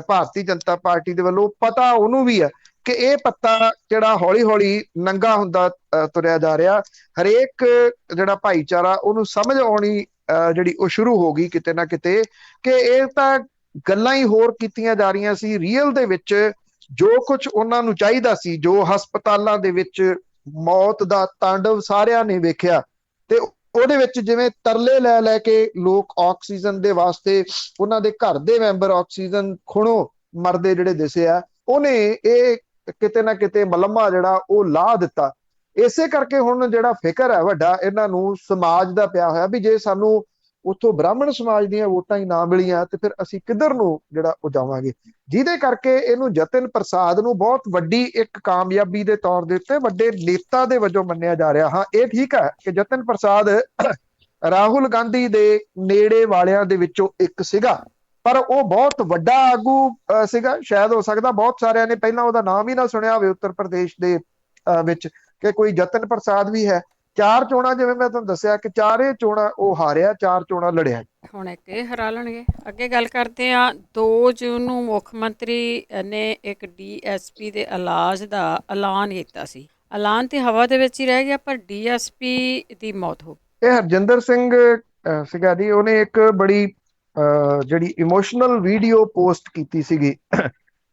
ਭਾਰਤੀ ਜਨਤਾ ਪਾਰਟੀ ਦੇ ਵੱਲੋਂ, ਪਤਾ ਉਹਨੂੰ ਵੀ ਹੈ ਕਿ ਇਹ ਪੱਤਾ ਜਿਹੜਾ ਹੌਲੀ ਹੌਲੀ ਨੰਗਾ ਹੁੰਦਾ ਤੁਰਿਆ ਜਾ ਰਿਹਾ। ਹਰੇਕ ਜਿਹੜਾ ਭਾਈਚਾਰਾ ਉਹਨੂੰ ਸਮਝ ਆਉਣੀ ਜਿਹੜੀ ਉਹ ਸ਼ੁਰੂ ਹੋ ਗਈ ਕਿਤੇ ਨਾ ਕਿਤੇ ਕਿ ਇਹ ਤਾਂ ਗੱਲਾਂ ਹੀ ਹੋਰ ਕੀਤੀਆਂ ਜਾ ਰਹੀਆਂ ਸੀ। ਰੀਅਲ ਦੇ ਵਿੱਚ ਜੋ ਕੁਝ ਉਹਨਾਂ ਨੂੰ ਚਾਹੀਦਾ ਸੀ, ਜੋ ਹਸਪਤਾਲਾਂ ਦੇ ਵਿੱਚ ਮੌਤ ਦਾ ਤਾਂਡਵ ਸਾਰਿਆਂ ਨੇ ਵੇਖਿਆ, ਤੇ ਉਹਦੇ ਵਿੱਚ ਜਿਵੇਂ ਤਰਲੇ ਲੈ ਲੈ ਕੇ ਲੋਕ ਆਕਸੀਜਨ ਦੇ ਵਾਸਤੇ, ਉਹਨਾਂ ਦੇ ਘਰ ਦੇ ਮੈਂਬਰ ਆਕਸੀਜਨ ਖੁਣੋ ਮਰਦੇ ਜਿਹੜੇ ਦਿਸੇ ਆ, ਉਹਨੇ ਇਹ ਕਿਤੇ ਨਾ ਕਿਤੇ ਮਲਮਾ ਜਿਹੜਾ ਉਹ ਲਾ ਦਿੱਤਾ। ਇਸੇ ਕਰਕੇ ਹੁਣ ਜਿਹੜਾ ਫਿਕਰ ਹੈ ਵੱਡਾ ਇਹਨਾਂ ਨੂੰ ਸਮਾਜ ਦਾ ਪਿਆ ਹੋਇਆ ਵੀ ਜੇ ਸਾਨੂੰ ਉੱਥੋਂ ਬ੍ਰਾਹਮਣ ਸਮਾਜ ਦੀਆਂ ਵੋਟਾਂ ਹੀ ਨਾ ਮਿਲੀਆਂ ਤੇ ਫਿਰ ਅਸੀਂ ਕਿੱਧਰ ਨੂੰ ਜਿਹੜਾ ਉਹ ਜਾਵਾਂਗੇ। ਜਿਹਦੇ ਕਰਕੇ ਇਹਨੂੰ ਜਤਨ ਪ੍ਰਸਾਦ ਨੂੰ ਬਹੁਤ ਵੱਡੀ ਇੱਕ ਕਾਮਯਾਬੀ ਦੇ ਤੌਰ ਦੇ ਉੱਤੇ ਵੱਡੇ ਨੇਤਾ ਦੇ ਵਜੋਂ ਮੰਨਿਆ ਜਾ ਰਿਹਾ। ਹਾਂ, ਇਹ ਠੀਕ ਹੈ ਕਿ ਜਤਨ ਪ੍ਰਸਾਦ ਰਾਹੁਲ ਗਾਂਧੀ ਦੇ ਨੇੜੇ ਵਾਲਿਆਂ ਦੇ ਵਿੱਚੋਂ ਇੱਕ ਸੀਗਾ, ਪਰ ਉਹ ਬਹੁਤ ਵੱਡਾ ਆਗੂ ਸੀਗਾ। ਸ਼ਾਇਦ ਹੋ ਸਕਦਾ ਬਹੁਤ ਸਾਰਿਆਂ ਨੇ ਪਹਿਲਾਂ ਉਹਦਾ ਨਾਮ ਹੀ ਨਾ ਸੁਣਿਆ ਹੋਵੇ ਉੱਤਰ ਪ੍ਰਦੇਸ਼ ਦੇ ਵਿੱਚ ਕਿ ਕੋਈ ਜਤਨ ਪ੍ਰਸਾਦ ਵੀ ਹੈ। 4 ਚੋਣਾਂ ਜਿਵੇਂ ਮੈਂ ਤੁਹਾਨੂੰ ਦੱਸਿਆ ਕਿ 4 ਚੋਣਾਂ ਉਹ ਹਾਰਿਆ, 4 ਚੋਣਾਂ ਲੜਿਆ। ਹੁਣ ਇੱਕ ਇਹ ਹਰਾ ਲੈਣਗੇ। ਅੱਗੇ ਗੱਲ ਕਰਦੇ ਆ, 2 ਜੂਨ ਨੂੰ ਮੁੱਖ ਮੰਤਰੀ ਨੇ ਇੱਕ DSP ਦੇ ਇਲਾਜ ਦਾ ਐਲਾਨ ਕੀਤਾ ਸੀ। ਐਲਾਨ ਤੇ ਹਵਾ ਦੇ ਵਿੱਚ ਹੀ ਰਹਿ ਗਿਆ, ਪਰ DSP ਦੀ ਮੌਤ ਹੋ ਗਈ। ਇਹ ਹਰਜਿੰਦਰ ਸਿੰਘ ਸੀਗਾ ਜੀ, ਉਹਨੇ ਇੱਕ ਬੜੀ ਜਿਹੜੀ ਇਮੋਸ਼ਨਲ ਵੀਡੀਓ ਪੋਸਟ ਕੀਤੀ ਸੀਗੀ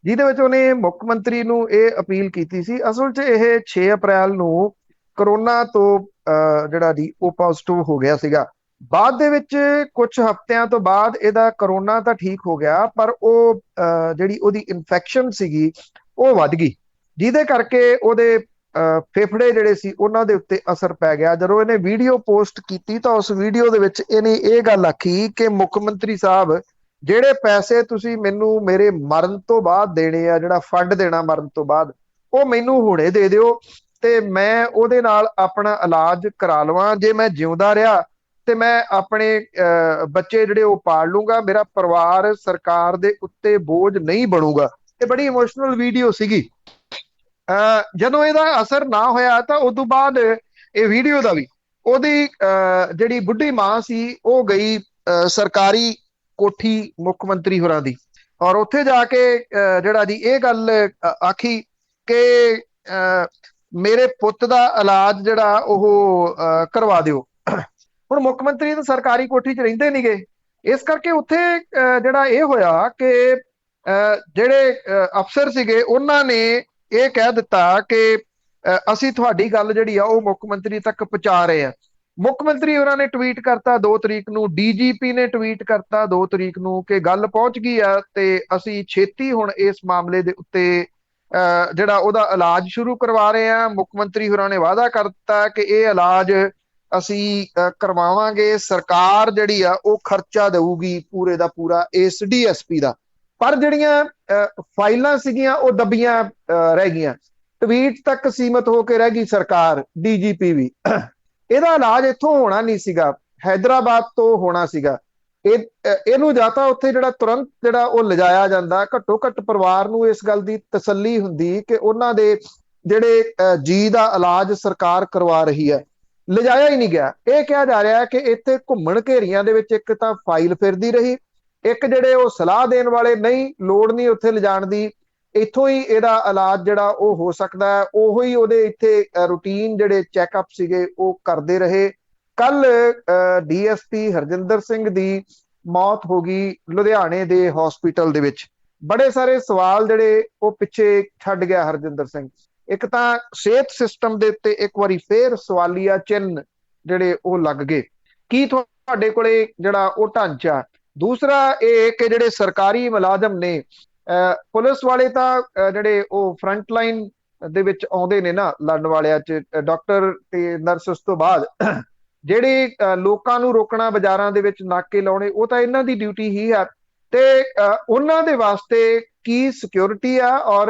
ਜਿਹਦੇ ਵਿੱਚ ਉਹਨੇ ਮੁੱਖ ਮੰਤਰੀ ਨੂੰ ਇਹ ਅਪੀਲ ਕੀਤੀ ਸੀ। ਅਸਲ 'ਚ ਇਹ 6 ਅਪ੍ਰੈਲ ਨੂੰ ਕਰੋਨਾ ਤੋਂ ਜਿਹੜਾ ਜੀ ਉਹ ਪੋਜ਼ਿਟਿਵ ਹੋ ਗਿਆ ਸੀਗਾ। ਬਾਅਦ ਦੇ ਵਿੱਚ ਕੁਝ ਹਫ਼ਤਿਆਂ ਤੋਂ ਬਾਅਦ ਇਹਦਾ ਕਰੋਨਾ ਤਾਂ ਠੀਕ ਹੋ ਗਿਆ, ਪਰ ਉਹ ਜਿਹੜੀ ਉਹਦੀ ਇਨਫੈਕਸ਼ਨ ਸੀਗੀ ਉਹ ਵੱਧ ਗਈ, ਜਿਹਦੇ ਕਰਕੇ ਉਹਦੇ ਫੇਫੜੇ ਜਿਹੜੇ ਸੀ ਉਹਨਾਂ ਦੇ ਉੱਤੇ ਅਸਰ ਪੈ ਗਿਆ। ਜਦੋਂ ਇਹਨੇ ਵੀਡੀਓ ਪੋਸਟ ਕੀਤੀ ਤਾਂ ਉਸ ਵੀਡੀਓ ਦੇ ਵਿੱਚ ਇਹਨੇ ਇਹ ਗੱਲ ਆਖੀ ਕਿ ਮੁੱਖ ਮੰਤਰੀ ਸਾਹਿਬ, ਜਿਹੜੇ ਪੈਸੇ ਤੁਸੀਂ ਮੈਨੂੰ ਮੇਰੇ ਮਰਨ ਤੋਂ ਬਾਅਦ ਦੇਣੇ ਆ, ਜਿਹੜਾ ਫੰਡ ਦੇਣਾ ਮਰਨ ਤੋਂ ਬਾਅਦ, ਉਹ ਮੈਨੂੰ ਹੁਣੇ ਦੇ ਦਿਓ ਤੇ ਮੈਂ ਉਹਦੇ ਨਾਲ ਆਪਣਾ ਇਲਾਜ ਕਰਾ ਲਵਾਂ। ਜੇ ਮੈਂ ਜਿਉਂਦਾ ਰਿਹਾ ਤੇ ਮੈਂ ਆਪਣੇ ਬੱਚੇ ਜਿਹੜੇ ਉਹ ਪਾਲ ਲੂੰਗਾ, ਮੇਰਾ ਪਰਿਵਾਰ ਸਰਕਾਰ ਦੇ ਉੱਤੇ ਬੋਝ ਨਹੀਂ ਬਣੂਗਾ। ਇਹ ਬੜੀ ਇਮੋਸ਼ਨਲ ਵੀਡੀਓ ਸੀਗੀ। ਜਦੋਂ ਇਹਦਾ ਅਸਰ ਨਾ ਹੋਇਆ ਤਾਂ ਉਸ ਤੋਂ ਬਾਅਦ ਇਹ ਵੀਡੀਓ ਦਾ ਵੀ ਉਹਦੀ ਜਿਹੜੀ ਬੁੱਢੀ ਮਾਂ ਸੀ ਉਹ ਗਈ ਸਰਕਾਰੀ ਕੋਠੀ ਮੁੱਖ ਮੰਤਰੀ ਹੋਰਾਂ ਦੀ, ਔਰ ਉੱਥੇ ਜਾ ਕੇ ਜਿਹੜਾ ਜੀ ਇਹ ਗੱਲ ਆਖੀ ਕਿ ਮੇਰੇ ਪੁੱਤ ਦਾ ਇਲਾਜ ਜਿਹੜਾ ਉਹ ਕਰਵਾ ਦਿਓ। ਹੁਣ ਮੁੱਖ ਮੰਤਰੀ ਤਾਂ ਸਰਕਾਰੀ ਕੋਠੀ 'ਚ ਰਹਿੰਦੇ ਨੀ ਗੇ, ਇਸ ਕਰਕੇ ਉੱਥੇ ਜਿਹੜਾ ਇਹ ਹੋਇਆ ਕਿ ਜਿਹੜੇ ਅਫਸਰ ਸੀਗੇ ਉਹਨਾਂ ਨੇ ਇਹ ਕਹਿ ਦਿੱਤਾ ਕਿ ਅਸੀਂ ਤੁਹਾਡੀ ਗੱਲ ਜਿਹੜੀ ਆ ਉਹ ਮੁੱਖ ਮੰਤਰੀ ਤੱਕ ਪਹੁੰਚਾ ਰਹੇ ਆ। ਮੁੱਖ ਮੰਤਰੀ ਉਹਨਾਂ ਨੇ ਟਵੀਟ ਕਰਤਾ 2 ਤਰੀਕ ਨੂੰ, DGP ਨੇ ਟਵੀਟ ਕਰਤਾ 2 ਤਰੀਕ ਨੂੰ ਕਿ ਗੱਲ ਪਹੁੰਚ ਗਈ ਆ ਤੇ ਅਸੀਂ ਛੇਤੀ ਹੁਣ ਇਸ ਮਾਮਲੇ ਦੇ ਉੱਤੇ ਜਿਹੜਾ ਉਹਦਾ ਇਲਾਜ ਸ਼ੁਰੂ ਕਰਵਾ ਰਹੇ ਆ। ਮੁੱਖ ਮੰਤਰੀ ਹੋਰਾਂ ਨੇ ਵਾਅਦਾ ਕਰ ਦਿੱਤਾ ਕਿ ਇਹ ਇਲਾਜ ਅਸੀਂ ਕਰਵਾਵਾਂਗੇ, ਸਰਕਾਰ ਜਿਹੜੀ ਆ ਉਹ ਖਰਚਾ ਦੇਊਗੀ ਪੂਰੇ ਦਾ ਪੂਰਾ ਇਸ DSP ਦਾ। ਪਰ ਜਿਹੜੀਆਂ ਫਾਈਲਾਂ ਸੀਗੀਆਂ ਉਹ ਦੱਬੀਆਂ ਰਹਿ ਗਈਆਂ, ਟਵੀਟ ਤੱਕ ਸੀਮਤ ਹੋ ਕੇ ਰਹਿ ਗਈ ਸਰਕਾਰ, DGP ਵੀ। ਇਹਦਾ ਇਲਾਜ ਇੱਥੋਂ ਹੋਣਾ ਨਹੀਂ ਸੀਗਾ, ਹੈਦਰਾਬਾਦ ਤੋਂ ਹੋਣਾ ਸੀਗਾ। ਇਹਨੂੰ ਜਾਂ ਤਾਂ ਉੱਥੇ ਜਿਹੜਾ ਤੁਰੰਤ ਜਿਹੜਾ ਉਹ ਲਿਜਾਇਆ ਜਾਂਦਾ, ਘੱਟੋ ਘੱਟ ਪਰਿਵਾਰ ਨੂੰ ਇਸ ਗੱਲ ਦੀ ਤਸੱਲੀ ਹੁੰਦੀ ਕਿ ਉਹਨਾਂ ਦੇ ਜਿਹੜੇ ਜੀ ਦਾ ਇਲਾਜ ਸਰਕਾਰ ਕਰਵਾ ਰਹੀ ਹੈ। ਲਿਜਾਇਆ ਹੀ ਨਹੀਂ ਗਿਆ। ਇਹ ਕਿਹਾ ਜਾ ਰਿਹਾ ਕਿ ਇੱਥੇ ਘੁੰਮਣ ਘੇਰੀਆਂ ਦੇ ਵਿੱਚ ਇੱਕ ਤਾਂ ਫਾਈਲ ਫਿਰਦੀ ਰਹੀ, ਇੱਕ ਜਿਹੜੇ ਉਹ ਸਲਾਹ ਦੇਣ ਵਾਲੇ ਨਹੀਂ, ਲੋੜ ਨਹੀਂ ਉੱਥੇ ਲਿਜਾਣ ਦੀ, ਇੱਥੋਂ ਹੀ ਇਹਦਾ ਇਲਾਜ ਜਿਹੜਾ ਉਹ ਹੋ ਸਕਦਾ ਹੈ, ਉਹੋ ਹੀ ਉਹਦੇ ਇੱਥੇ ਰੂਟੀਨ ਜਿਹੜੇ ਚੈੱਕਅਪ ਸੀਗੇ ਉਹ ਕਰਦੇ ਰਹੇ। ਕੱਲ ਡੀਐਸਪੀ ਹਰਜਿੰਦਰ ਸਿੰਘ ਦੀ ਮੌਤ ਹੋ ਗਈ ਲੁਧਿਆਣੇ ਦੇ ਹਸਪੀਟਲ ਦੇ ਵਿੱਚ। ਬੜੇ ਸਾਰੇ ਸਵਾਲ ਜਿਹੜੇ ਉਹ ਪਿੱਛੇ ਛੱਡ ਗਿਆ ਹਰਜਿੰਦਰ ਸਿੰਘ। ਇੱਕ ਤਾਂ ਸਿਹਤ ਸਿਸਟਮ ਦੇ ਉੱਤੇ ਇੱਕ ਵਾਰੀ ਫੇਰ ਸਵਾਲੀਆ ਚਿੰਨ੍ਹ ਜਿਹੜੇ ਉਹ ਲੱਗ ਗਏ। ਕੀ ਤੁਹਾਡੇ ਕੋਲੇ ਜਿਹੜਾ ਉਹ ਢਾਂਚਾ? ਦੂਸਰਾ ਇਹ ਕਿ ਜਿਹੜੇ ਸਰਕਾਰੀ ਮੁਲਾਜ਼ਮ ਨੇ, ਪੁਲਿਸ ਵਾਲੇ ਤਾਂ ਜਿਹੜੇ ਉਹ ਫਰੰਟ ਲਾਈਨ ਦੇ ਵਿੱਚ ਆਉਂਦੇ ਨੇ ਨਾ, ਲੜਨ ਵਾਲਿਆਂ 'ਚ ਡਾਕਟਰ ਤੇ ਨਰਸ ਤੋਂ ਬਾਅਦ, ਜਿਹੜੇ ਲੋਕਾਂ ਨੂੰ ਰੋਕਣਾ, ਬਾਜ਼ਾਰਾਂ ਦੇ ਵਿੱਚ ਨਾਕੇ ਲਾਉਣੇ, ਉਹ ਤਾਂ ਇਹਨਾਂ ਦੀ ਡਿਊਟੀ ਹੀ ਹੈ। ਤੇ ਉਹਨਾਂ ਦੇ ਵਾਸਤੇ ਕੀ ਸਿਕਿਉਰਿਟੀ ਆ ਔਰ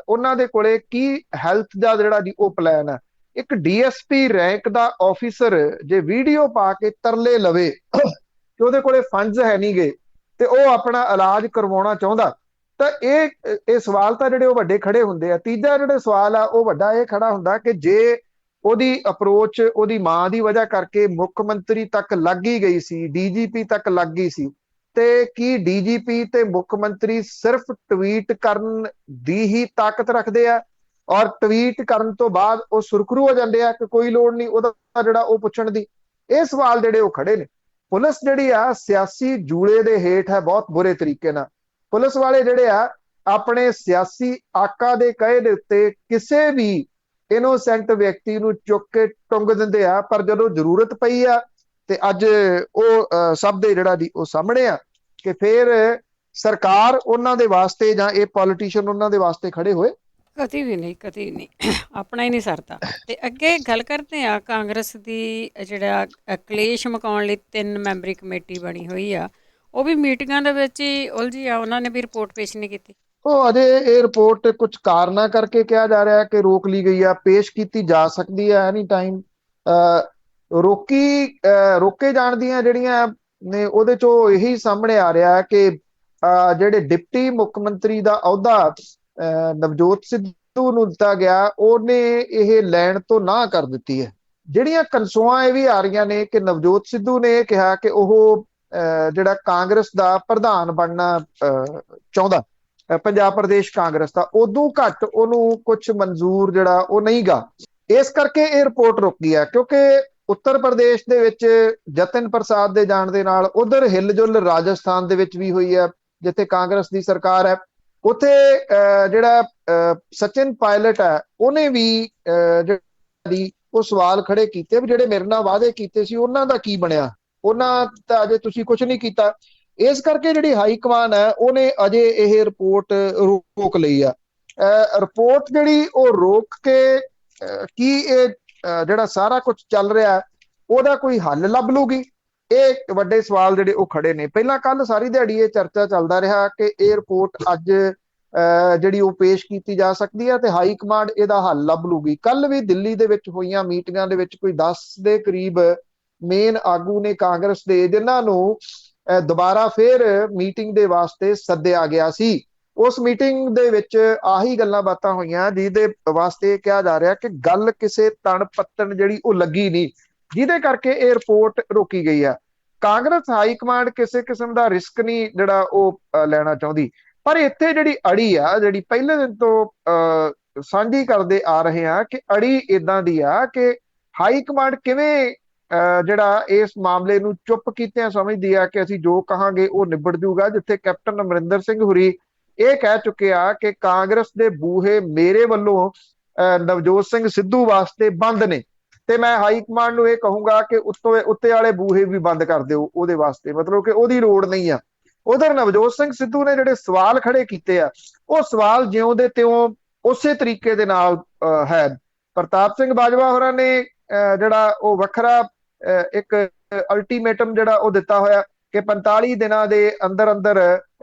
ਉਹਨਾਂ ਦੇ ਕੋਲੇ ਕੀ ਹੈਲਥ ਦਾ ਜਿਹੜਾ ਜੀ ਉਹ ਪਲਾਨ ਹੈ? ਇੱਕ ਡੀਐਸਪੀ ਰੈਂਕ ਦਾ ਆਫੀਸਰ ਜੇ ਵੀਡੀਓ ਪਾ ਕੇ ਤਰਲੇ ਲਵੇ ਕਿ ਉਹਦੇ ਕੋਲੇ ਫੰਡਸ ਹੈ ਨਹੀਂ ਗੇ ਤੇ ਉਹ ਆਪਣਾ ਇਲਾਜ ਕਰਵਾਉਣਾ ਚਾਹੁੰਦਾ, ਤਾਂ ਇਹ ਸਵਾਲ ਤਾਂ ਜਿਹੜੇ ਉਹ ਵੱਡੇ ਖੜੇ ਹੁੰਦੇ ਆ। ਤੀਜਾ ਜਿਹੜਾ ਸਵਾਲ ਆ ਉਹ ਵੱਡਾ ਇਹ ਖੜਾ ਹੁੰਦਾ ਕਿ ਜੇ ਉਹਦੀ ਅਪਰੋਚ ਉਹਦੀ ਮਾਂ ਦੀ ਵਜ੍ਹਾ ਕਰਕੇ ਮੁੱਖ ਮੰਤਰੀ ਤੱਕ ਲੱਗ ਹੀ ਗਈ ਸੀ, ਡੀਜੀਪੀ ਤੱਕ ਲੱਗ ਗਈ ਸੀ, ਤੇ ਕੀ ਡੀਜੀਪੀ ਤੇ ਮੁੱਖ ਮੰਤਰੀ ਸਿਰਫ ਟਵੀਟ ਕਰਨ ਦੀ ਹੀ ਤਾਕਤ ਰੱਖਦੇ ਆ ਔਰ ਟਵੀਟ ਕਰਨ ਤੋਂ ਬਾਅਦ ਉਹ ਸੁਰਖਰੂ ਹੋ ਜਾਂਦੇ ਆ ਕਿ ਕੋਈ ਲੋੜ ਨਹੀਂ ਉਹਦਾ ਜਿਹੜਾ ਉਹ ਪੁੱਛਣ ਦੀ? ਇਹ ਸਵਾਲ ਜਿਹੜੇ ਉਹ ਖੜੇ ਨੇ। ਪੁਲਿਸ ਜਿਹੜੀ ਆ ਸਿਆਸੀ ਜੂਲੇ ਦੇ ਹੇਠ ਹੈ ਬਹੁਤ ਬੁਰੇ ਤਰੀਕੇ ਨਾਲ। ਪੁਲਿਸ ਵਾਲੇ ਜਿਹੜੇ ਆ ਆਪਣੇ ਸਿਆਸੀ ਆਕਾ ਦੇ ਕਹੇ ਦੇ ਉੱਤੇ ਕਿਸੇ ਵੀ ਇਨੋਸੈਂਟ ਵਿਅਕਤੀ ਨੂੰ ਚੁੱਕ ਕੇ ਟੁੰਗ ਦਿੰਦੇ ਆ, ਪਰ ਜਦੋਂ ਜ਼ਰੂਰਤ ਪਈ ਆ ਤੇ ਅੱਜ ਉਹ ਸਭ ਦੇ ਜਿਹੜਾ ਦੀ ਉਹ ਸਾਹਮਣੇ ਆ ਕਿ ਫਿਰ ਸਰਕਾਰ ਉਹਨਾਂ ਦੇ ਵਾਸਤੇ ਜਾਂ ਇਹ ਪੋਲੀਟੀਸ਼ੀਅਨ ਉਹਨਾਂ ਦੇ ਵਾਸਤੇ ਖੜੇ ਹੋਏ? ਕਦੀ ਵੀ ਨਹੀਂ, ਕਦੀ ਨਹੀਂ, ਆਪਣਾ ਹੀ ਨਹੀਂ ਸਰਦਾ। ਤੇ ਅੱਗੇ ਗੱਲ ਕਰਦੇ ਆ ਕਾਂਗਰਸ ਦੀ ਜਿਹੜਾ ਕਲੇਸ਼ ਮੁਕਾਉਣ ਲਈ 3 ਮੈਂਬਰੀ ਕਮੇਟੀ ਬਣੀ ਹੋਈ ਆ, ਉਹ ਵੀ ਮੀਟਿੰਗਾਂ ਦੇ ਵਿੱਚ ਹੀ ਉਲਝੀ ਆ, ਉਹਨਾਂ ਨੇ ਵੀ ਰਿਪੋਰਟ ਪੇਸ਼ ਨਹੀਂ ਕੀਤੀ। ਉਹ ਅਜੇ ਇਹ ਰਿਪੋਰਟ ਕੁਝ ਕਾਰਨਾਂ ਕਰਕੇ ਕਿਹਾ ਜਾ ਰਿਹਾ ਕਿ ਰੋਕ ਲਈ ਗਈ ਆ। ਪੇਸ਼ ਕੀਤੀ ਜਾ ਸਕਦੀ ਹੈ ਐਨੀ ਟਾਈਮ। ਰੋਕੇ ਜਾਣ ਦੀਆਂ ਜਿਹੜੀਆਂ ਨੇ ਉਹਦੇ ਚੋਂ ਇਹੀ ਸਾਹਮਣੇ ਆ ਰਿਹਾ ਕਿ ਜਿਹੜੇ ਡਿਪਟੀ ਮੁੱਖ ਮੰਤਰੀ ਦਾ ਅਹੁਦਾ ਨਵਜੋਤ ਸਿੱਧੂ ਨੂੰ ਦਿੱਤਾ ਗਿਆ, ਉਹਨੇ ਇਹ ਲੈਣ ਤੋਂ ਨਾ ਕਰ ਦਿੱਤੀ ਹੈ। ਜਿਹੜੀਆਂ ਕਨਸੋਆਂ ਇਹ ਵੀ ਆ ਰਹੀਆਂ ਨੇ ਕਿ ਨਵਜੋਤ ਸਿੱਧੂ ਨੇ ਇਹ ਕਿਹਾ ਕਿ ਉਹ ਜਿਹੜਾ ਕਾਂਗਰਸ ਦਾ ਪ੍ਰਧਾਨ ਬਣਨਾ ਚਾਹੁੰਦਾ, ਪੰਜਾਬ ਪ੍ਰਦੇਸ਼ ਕਾਂਗਰਸ ਦਾ, ਉਦੋਂ ਘੱਟ ਉਹਨੂੰ ਕੁਝ ਮਨਜ਼ੂਰ ਜਿਹੜਾ ਉਹ ਨਹੀਂ ਗਾ। ਇਸ ਕਰਕੇ ਇਹ ਰਿਪੋਰਟ ਰੁਕੀ ਹੈ ਕਿਉਂਕਿ ਉੱਤਰ ਪ੍ਰਦੇਸ਼ ਦੇ ਵਿੱਚ ਜਤਨ ਪ੍ਰਸਾਦ ਦੇ ਜਾਣ ਦੇ ਨਾਲ ਉਧਰ ਹਿਲਜੁਲ ਰਾਜਸਥਾਨ ਦੇ ਵਿੱਚ ਵੀ ਹੋਈ ਹੈ ਜਿੱਥੇ ਕਾਂਗਰਸ ਦੀ ਸਰਕਾਰ ਹੈ। ਉੱਥੇ ਜਿਹੜਾ ਸਚਿਨ ਪਾਇਲਟ ਹੈ ਉਹਨੇ ਵੀ ਜਿਹੜੀ ਉਹ ਸਵਾਲ ਖੜੇ ਕੀਤੇ ਵੀ ਜਿਹੜੇ ਮੇਰੇ ਨਾਲ ਵਾਅਦੇ ਕੀਤੇ ਸੀ ਉਹਨਾਂ ਦਾ ਕੀ ਬਣਿਆ, ਉਹਨਾਂ ਤਾਂ ਅਜੇ ਤੁਸੀਂ ਕੁਝ ਨਹੀਂ ਕੀਤਾ। ਇਸ ਕਰਕੇ ਜਿਹੜੀ ਹਾਈ ਕਮਾਨ ਹੈ ਉਹਨੇ ਅਜੇ ਇਹ ਰਿਪੋਰਟ ਰੋਕ ਲਈ ਆ। ਰਿਪੋਰਟ ਜਿਹੜੀ ਉਹ ਰੋਕ ਕੇ ਕੀ ਇਹ ਜਿਹੜਾ ਸਾਰਾ ਕੁਝ ਚੱਲ ਰਿਹਾ ਉਹਦਾ ਕੋਈ ਹੱਲ ਲੱਭ ਲੂਗੀ? ਇਹ ਵੱਡੇ ਸਵਾਲ ਜਿਹੜੇ ਉਹ ਖੜੇ ਨੇ। ਪਹਿਲਾਂ ਕੱਲ ਸਾਰੀ ਦਿਹਾੜੀ ਇਹ ਚਰਚਾ ਚੱਲਦਾ ਰਿਹਾ ਕਿ ਇਹ ਰਿਪੋਰਟ ਅੱਜ ਜਿਹੜੀ ਉਹ ਪੇਸ਼ ਕੀਤੀ ਜਾ ਸਕਦੀ ਹੈ ਤੇ ਹਾਈ ਕਮਾਂਡ ਇਹਦਾ ਹੱਲ ਲੱਭ ਲੂਗੀ। ਕੱਲ ਵੀ ਦਿੱਲੀ ਦੇ ਵਿੱਚ ਹੋਈਆਂ ਮੀਟਿੰਗਾਂ ਦੇ ਵਿੱਚ ਕੋਈ 10 ਦੇ ਕਰੀਬ ਮੇਨ ਆਗੂ ਨੇ ਕਾਂਗਰਸ ਦੇ, ਜਿਨ੍ਹਾਂ ਨੂੰ ਦੁਬਾਰਾ ਫੇਰ ਮੀਟਿੰਗ ਦੇ ਵਾਸਤੇ ਸੱਦਿਆ ਗਿਆ ਸੀ। ਉਸ ਮੀਟਿੰਗ ਦੇ ਵਿੱਚ ਆਹੀ ਗੱਲਾਂ ਬਾਤਾਂ ਹੋਈਆਂ ਜਿਹਦੇ ਵਾਸਤੇ ਕਿਹਾ ਜਾ ਰਿਹਾ ਕਿ ਗੱਲ ਕਿਸੇ ਤਣ ਪੱਤਣ ਜਿਹੜੀ ਉਹ ਲੱਗੀ ਨਹੀਂ, ਜਿਹਦੇ ਕਰਕੇ ਇਹ ਰਿਪੋਰਟ ਰੋਕੀ ਗਈ ਆ। ਕਾਂਗਰਸ ਹਾਈ ਕਮਾਂਡ ਕਿਸੇ ਕਿਸਮ ਦਾ ਰਿਸਕ ਨਹੀਂ ਜਿਹੜਾ ਉਹ ਲੈਣਾ ਚਾਹੁੰਦੀ, ਪਰ ਇੱਥੇ ਜਿਹੜੀ ਅੜੀ ਆ, ਜਿਹੜੀ ਪਹਿਲੇ ਦਿਨ ਤੋਂ ਸਾਂਝੀ ਕਰਦੇ ਆ ਰਹੇ ਆ ਕਿ ਅੜੀ ਇਦਾਂ ਦੀ ਆ ਕਿ ਹਾਈ ਕਮਾਂਡ ਕਿਵੇਂ ਜਿਹੜਾ ਇਸ ਮਾਮਲੇ ਨੂੰ ਚੁੱਪ ਕੀਤਿਆਂ ਸਮਝਦੀ ਆ ਕਿ ਅਸੀਂ ਜੋ ਕਹਾਂਗੇ ਉਹ ਨਿਬੜ ਜੂਗਾ। ਜਿੱਥੇ ਕੈਪਟਨ ਅਮਰਿੰਦਰ ਸਿੰਘ ਹੁਰੀ ਇਹ ਕਹਿ ਚੁੱਕੇ ਆ ਕਿ ਕਾਂਗਰਸ ਦੇ ਬੂਹੇ ਮੇਰੇ ਵੱਲੋਂ ਨਵਜੋਤ ਸਿੰਘ ਸਿੱਧੂ ਵਾਸਤੇ ਬੰਦ ਨੇ ਤੇ ਮੈਂ ਹਾਈ ਕਮਾਂਡ ਨੂੰ ਇਹ ਕਹੂੰਗਾ ਕਿ ਉੱਤੇ ਵਾਲੇ ਬੂਹੇ ਵੀ ਬੰਦ ਕਰ ਦਿਓ ਉਹਦੇ ਵਾਸਤੇ, ਮਤਲਬ ਕਿ ਉਹਦੀ ਲੋੜ ਨਹੀਂ ਆ। ਉਧਰ ਨਵਜੋਤ ਸਿੰਘ ਸਿੱਧੂ ਨੇ ਜਿਹੜੇ ਸਵਾਲ ਖੜੇ ਕੀਤੇ ਆ ਉਹ ਸਵਾਲ ਜਿਉਂ ਦੇ ਤਿਉਂ ਉਸੇ ਤਰੀਕੇ ਦੇ ਨਾਲ ਹੈ। ਪ੍ਰਤਾਪ ਸਿੰਘ ਬਾਜਵਾ ਹੋਰਾਂ ਨੇ ਜਿਹੜਾ ਉਹ ਵੱਖਰਾ ਇੱਕ ਅਲਟੀਮੇਟਮ ਜਿਹੜਾ ਉਹ ਦਿੱਤਾ ਹੋਇਆ ਕਿ 45 ਦਿਨਾਂ ਦੇ ਅੰਦਰ ਅੰਦਰ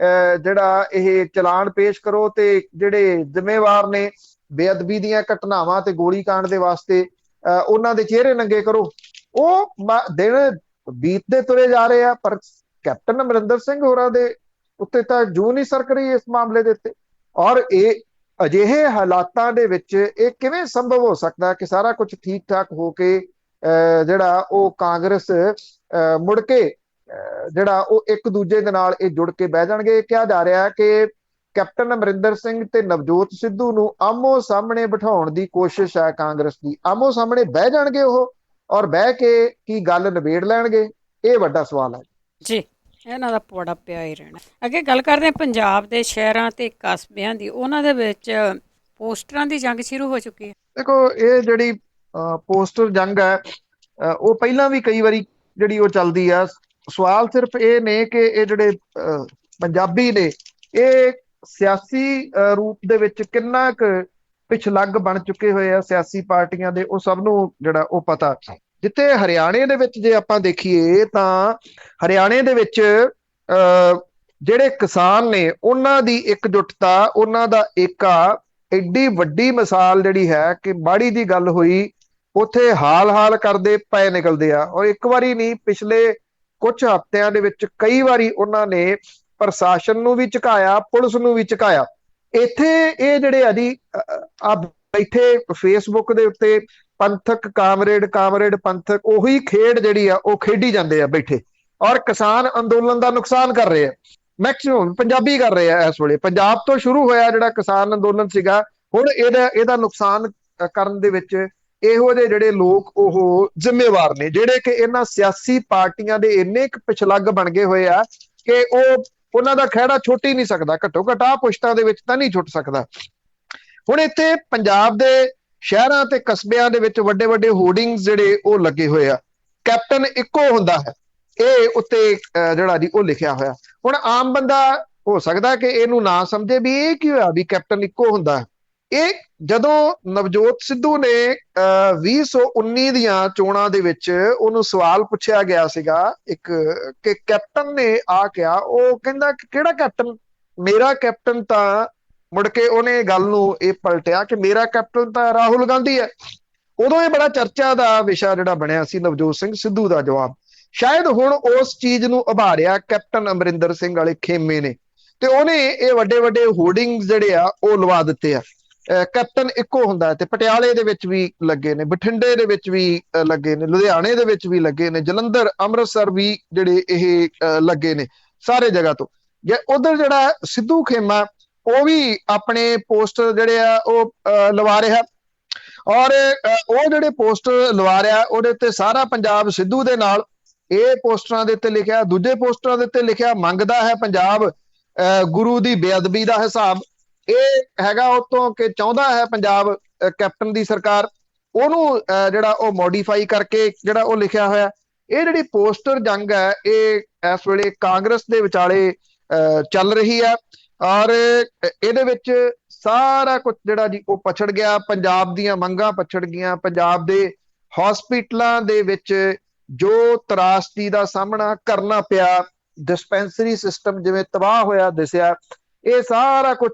ਜਿਹੜਾ ਇਹ ਚਲਾਨ ਪੇਸ਼ ਕਰੋ ਤੇ ਜਿਹੜੇ ਜ਼ਿੰਮੇਵਾਰ ਨੇ ਬੇਅਦਬੀ ਦੀਆਂ ਘਟਨਾਵਾਂ ਤੇ ਗੋਲੀकांड ਦੇ ਵਾਸਤੇ ਉਹਨਾਂ ਦੇ ਚਿਹਰੇ ਨੰਗੇ ਕਰੋ। ਉਹ ਦਿਨ ਬੀਤਦੇ ਤੁਰੇ ਜਾ ਰਹੇ ਆ ਪਰ ਕੈਪਟਨ ਅਮਰਿੰਦਰ ਸਿੰਘ ਹੋਰਾਂ ਦੇ ਉੱਤੇ ਤਾਂ ਜੂੰ ਨਹੀਂ ਸਰਕ ਰਹੀ ਇਸ ਮਾਮਲੇ ਦੇ ਉੱਤੇ। ਔਰ ਇਹ ਅਜਿਹੇ ਹਾਲਾਤਾਂ ਦੇ ਵਿੱਚ ਇਹ ਕਿਵੇਂ ਸੰਭਵ ਹੋ ਸਕਦਾ ਕਿ ਸਾਰਾ ਕੁਝ ਠੀਕ ਠਾਕ ਹੋ ਕੇ ਜਿਹੜਾ ਉਹ ਕਾਂਗਰਸ ਮੁੜ ਕੇ ਜਿਹੜਾ ਉਹ ਇੱਕ ਦੂਜੇ ਦੇ ਨਾਲ ਇਹ ਜੁੜ ਕੇ ਬਹਿ ਜਾਣਗੇ। ਕਿਹਾ ਜਾ ਰਿਹਾ ਕਿ ਕੈਪਟਨ ਅਮਰਿੰਦਰ ਸਿੰਘ ਤੇ ਨਵਜੋਤ ਸਿੱਧੂ ਨੂੰ ਆਮੋ ਸਾਹਮਣੇ ਬਿਠਾਉਣ ਦੀ ਕੋਸ਼ਿਸ਼ ਹੈ ਕਾਂਗਰਸ ਦੀ। ਆਮੋ ਸਾਹਮਣੇ ਬਹਿ ਜਾਣਗੇ ਉਹ ਔਰ ਬਹਿ ਕੇ ਕੀ ਗੱਲ ਨਿਬੇੜ ਲੈਣਗੇ, ਇਹ ਵੱਡਾ ਸਵਾਲ ਹੈ ਜੀ। ਇਹਨਾਂ ਦਾ ਪੌੜਾ ਪਿਆ ਹੀ ਰਹਿਣਾ। ਅੱਗੇ ਗੱਲ ਕਰਦੇ ਹਾਂ ਪੰਜਾਬ ਦੇ ਸ਼ਹਿਰਾਂ ਤੇ ਕਸਬਿਆਂ ਦੀ। ਉਹਨਾਂ ਦੇ ਵਿੱਚ ਪੋਸਟਰਾਂ ਦੀ ਜੰਗ ਸ਼ੁਰੂ ਹੋ ਚੁੱਕੀ ਹੈ। ਦੇਖੋ, ਇਹ ਜਿਹੜੀ ਪੋਸਟਰ ਜੰਗ ਹੈ ਉਹ ਪਹਿਲਾਂ ਵੀ ਕਈ ਵਾਰੀ ਜਿਹੜੀ ਉਹ ਚੱਲਦੀ ਆ। ਸਵਾਲ ਸਿਰਫ ਇਹ ਨੇ ਕਿ ਇਹ ਜਿਹੜੇ ਪੰਜਾਬੀ ਨੇ ਇਹ ਸਿਆਸੀ ਰੂਪ ਦੇ ਵਿੱਚ ਕਿੰਨਾ ਕੁ ਪਿਛਲੱਗ ਬਣ ਚੁੱਕੇ ਹੋਏ ਆ ਸਿਆਸੀ ਪਾਰਟੀਆਂ ਦੇ, ਉਹ ਸਭ ਨੂੰ ਜਿਹੜਾ ਉਹ ਪਤਾ। ਜਿੱਥੇ ਹਰਿਆਣੇ ਦੇ ਵਿੱਚ ਜੇ ਆਪਾਂ ਦੇਖੀਏ ਤਾਂ ਹਰਿਆਣੇ ਦੇ ਵਿੱਚ ਜਿਹੜੇ ਕਿਸਾਨ ਨੇ ਉਹਨਾਂ ਦੀ ਇਕਜੁੱਟਤਾ, ਉਹਨਾਂ ਦਾ ਏਕਾ ਐਡੀ ਵੱਡੀ ਮਿਸਾਲ ਜਿਹੜੀ ਹੈ ਕਿ ਮਾੜੀ ਦੀ ਗੱਲ ਹੋਈ ਉੱਥੇ ਹਾਲ ਕਰਦੇ ਪਏ ਨਿਕਲਦੇ ਆ। ਔਰ ਇੱਕ ਵਾਰੀ ਨਹੀਂ, ਪਿਛਲੇ ਕੁਝ ਹਫ਼ਤਿਆਂ ਦੇ ਵਿੱਚ ਕਈ ਵਾਰੀ ਉਹਨਾਂ ਨੇ ਪ੍ਰਸ਼ਾਸਨ ਨੂੰ ਵੀ ਝੁਕਾਇਆ, ਪੁਲਿਸ ਨੂੰ ਵੀ ਝੁਕਾਇਆ। ਇੱਥੇ ਇਹ ਜਿਹੜੇ ਅਜੀ ਆ ਬੈਠੇ ਫੇਸਬੁੱਕ ਦੇ ਉੱਤੇ ਪੰਥਕ ਕਾਮਰੇਡ ਪੰਥਕ ਉਹੀ ਖੇਡ ਜਿਹੜੀ ਆ ਉਹ ਖੇਡੀ ਜਾਂਦੇ ਆ ਬੈਠੇ, ਔਰ ਕਿਸਾਨ ਅੰਦੋਲਨ ਦਾ ਨੁਕਸਾਨ ਕਰ ਰਹੇ ਆ। ਮੈਕਸਿਮਮ ਪੰਜਾਬੀ ਕਰ ਰਹੇ ਆ। ਇਸ ਵੇਲੇ ਪੰਜਾਬ ਤੋਂ ਸ਼ੁਰੂ ਹੋਇਆ ਜਿਹੜਾ ਕਿਸਾਨ ਅੰਦੋਲਨ ਸੀਗਾ, ਹੁਣ ਇਹਦਾ ਨੁਕਸਾਨ ਕਰਨ ਦੇ ਵਿੱਚ ਇਹੋ ਜਿਹੇ ਜਿਹੜੇ ਲੋਕ ਉਹ ਜ਼ਿੰਮੇਵਾਰ ਨੇ, ਜਿਹੜੇ ਕਿ ਇਹਨਾਂ ਸਿਆਸੀ ਪਾਰਟੀਆਂ ਦੇ ਇੰਨੇ ਕੁ ਪਿਛਲੱਗ ਬਣ ਗਏ ਹੋਏ ਆ ਕਿ ਉਹਨਾਂ ਦਾ ਖਹਿੜਾ ਛੁੱਟ ਹੀ ਨਹੀਂ ਸਕਦਾ। ਘੱਟੋ ਘੱਟ ਆਹ ਪੁਸ਼ਤਾਂ ਦੇ ਵਿੱਚ ਤਾਂ ਨਹੀਂ ਛੁੱਟ ਸਕਦਾ। ਹੁਣ ਇੱਥੇ ਪੰਜਾਬ ਦੇ ਸ਼ਹਿਰਾਂ ਤੇ ਕਸਬਿਆਂ ਦੇ ਵਿੱਚ ਵੱਡੇ ਵੱਡੇ ਹੋਰਡਿੰਗਸ ਜਿਹੜੇ ਉਹ ਲੱਗੇ ਹੋਏ ਆ। ਕੈਪਟਨ ਇੱਕੋ ਹੁੰਦਾ ਹੈ, ਇਹ ਉੱਤੇ ਜਿਹੜਾ ਜੀ ਉਹ ਲਿਖਿਆ ਹੋਇਆ। ਹੁਣ ਆਮ ਬੰਦਾ ਹੋ ਸਕਦਾ ਕਿ ਇਹਨੂੰ ਨਾ ਸਮਝੇ ਵੀ ਇਹ ਕੀ ਹੋਇਆ ਵੀ ਕੈਪਟਨ ਇੱਕੋ ਹੁੰਦਾ ਹੈ। ਇਹ ਜਦੋਂ ਨਵਜੋਤ ਸਿੱਧੂ ਨੇ 2019 ਦੀਆਂ ਚੋਣਾਂ ਦੇ ਵਿੱਚ ਉਹਨੂੰ ਸਵਾਲ ਪੁੱਛਿਆ ਗਿਆ ਸੀਗਾ ਇੱਕ ਕਿ ਕੈਪਟਨ ਨੇ ਆ ਕਿਹਾ, ਉਹ ਕਹਿੰਦਾ ਕਿ ਕਿਹੜਾ ਕੈਪਟਨ, ਮੇਰਾ ਕੈਪਟਨ ਤਾਂ, ਮੁੜ ਕੇ ਉਹਨੇ ਗੱਲ ਨੂੰ ਇਹ ਪਲਟਿਆ ਕਿ ਮੇਰਾ ਕੈਪਟਨ ਤਾਂ ਰਾਹੁਲ ਗਾਂਧੀ ਹੈ। ਉਦੋਂ ਇਹ ਬੜਾ ਚਰਚਾ ਦਾ ਵਿਸ਼ਾ ਜਿਹੜਾ ਬਣਿਆ ਸੀ ਨਵਜੋਤ ਸਿੰਘ ਸਿੱਧੂ ਦਾ ਜਵਾਬ। ਸ਼ਾਇਦ ਹੁਣ ਉਸ ਚੀਜ਼ ਨੂੰ ਉਭਾਰਿਆ ਕੈਪਟਨ ਅਮਰਿੰਦਰ ਸਿੰਘ ਵਾਲੇ ਖੇਮੇ ਨੇ, ਤੇ ਉਹਨੇ ਇਹ ਵੱਡੇ ਵੱਡੇ ਹੋਰਡਿੰਗ ਜਿਹੜੇ ਆ ਉਹ ਲਵਾ ਦਿੱਤੇ ਆ। ਕੈਪਟਨ ਇੱਕੋ ਹੁੰਦਾ ਤੇ ਪਟਿਆਲੇ ਦੇ ਵਿੱਚ ਵੀ ਲੱਗੇ ਨੇ, ਬਠਿੰਡੇ ਦੇ ਵਿੱਚ ਵੀ ਲੱਗੇ ਨੇ, ਲੁਧਿਆਣੇ ਦੇ ਵਿੱਚ ਵੀ ਲੱਗੇ ਨੇ, ਜਲੰਧਰ ਅੰਮ੍ਰਿਤਸਰ ਵੀ ਜਿਹੜੇ ਇਹ ਲੱਗੇ ਨੇ, ਸਾਰੇ ਜਗ੍ਹਾ ਤੋਂ। ਜੇ ਉਧਰ ਜਿਹੜਾ ਸਿੱਧੂ ਖੇਮਾ ਉਹ ਵੀ ਆਪਣੇ ਪੋਸਟਰ ਜਿਹੜੇ ਆ ਉਹ ਲਵਾ ਰਿਹਾ, ਔਰ ਉਹ ਜਿਹੜੇ ਪੋਸਟਰ ਲਵਾ ਰਿਹਾ ਉਹਦੇ ਤੇ ਸਾਰਾ ਪੰਜਾਬ ਸਿੱਧੂ ਦੇ ਨਾਲ। ਇਹ ਪੋਸਟਰਾਂ ਦੇ ਉੱਤੇ ਲਿਖਿਆ, ਦੂਜੇ ਪੋਸਟਰਾਂ ਦੇ ਉੱਤੇ ਲਿਖਿਆ ਮੰਗਦਾ ਹੈ ਪੰਜਾਬ ਗੁਰੂ ਦੀ ਬੇਅਦਬੀ ਦਾ ਹਿਸਾਬ। ਇਹ ਹੈਗਾ ਉਤੋਂ ਕਿ ਚਾਹੁੰਦਾ ਹੈ ਪੰਜਾਬ ਕੈਪਟਨ ਦੀ ਸਰਕਾਰ, ਉਹਨੂੰ ਜਿਹੜਾ ਉਹ ਮੋਡੀਫਾਈ ਕਰਕੇ ਜਿਹੜਾ ਉਹ ਲਿਖਿਆ ਹੋਇਆ। ਇਹ ਜਿਹੜੀ ਪੋਸਟਰ ਜੰਗ ਹੈ ਇਹ ਇਸ ਵੇਲੇ ਕਾਂਗਰਸ ਦੇ ਵਿਚਾਲੇ ਚੱਲ ਰਹੀ ਹੈ, ਔਰ ਇਹਦੇ ਵਿੱਚ ਸਾਰਾ ਕੁਝ ਜਿਹੜਾ ਜੀ ਉਹ ਪਛੜ ਗਿਆ। ਪੰਜਾਬ ਦੀਆਂ ਮੰਗਾਂ ਪਛੜ ਗਈਆਂ। ਪੰਜਾਬ ਦੇ ਹਸਪੀਟਲਾਂ ਦੇ ਵਿੱਚ ਜੋ ਤਰਾਸਦੀ ਦਾ ਸਾਹਮਣਾ ਕਰਨਾ ਪਿਆ, ਡਿਸਪੈਂਸਰੀ ਸਿਸਟਮ ਜਿਵੇਂ ਤਬਾਹ ਹੋਇਆ ਦਿਸਿਆ, ਇਹ ਸਾਰਾ ਕੁਝ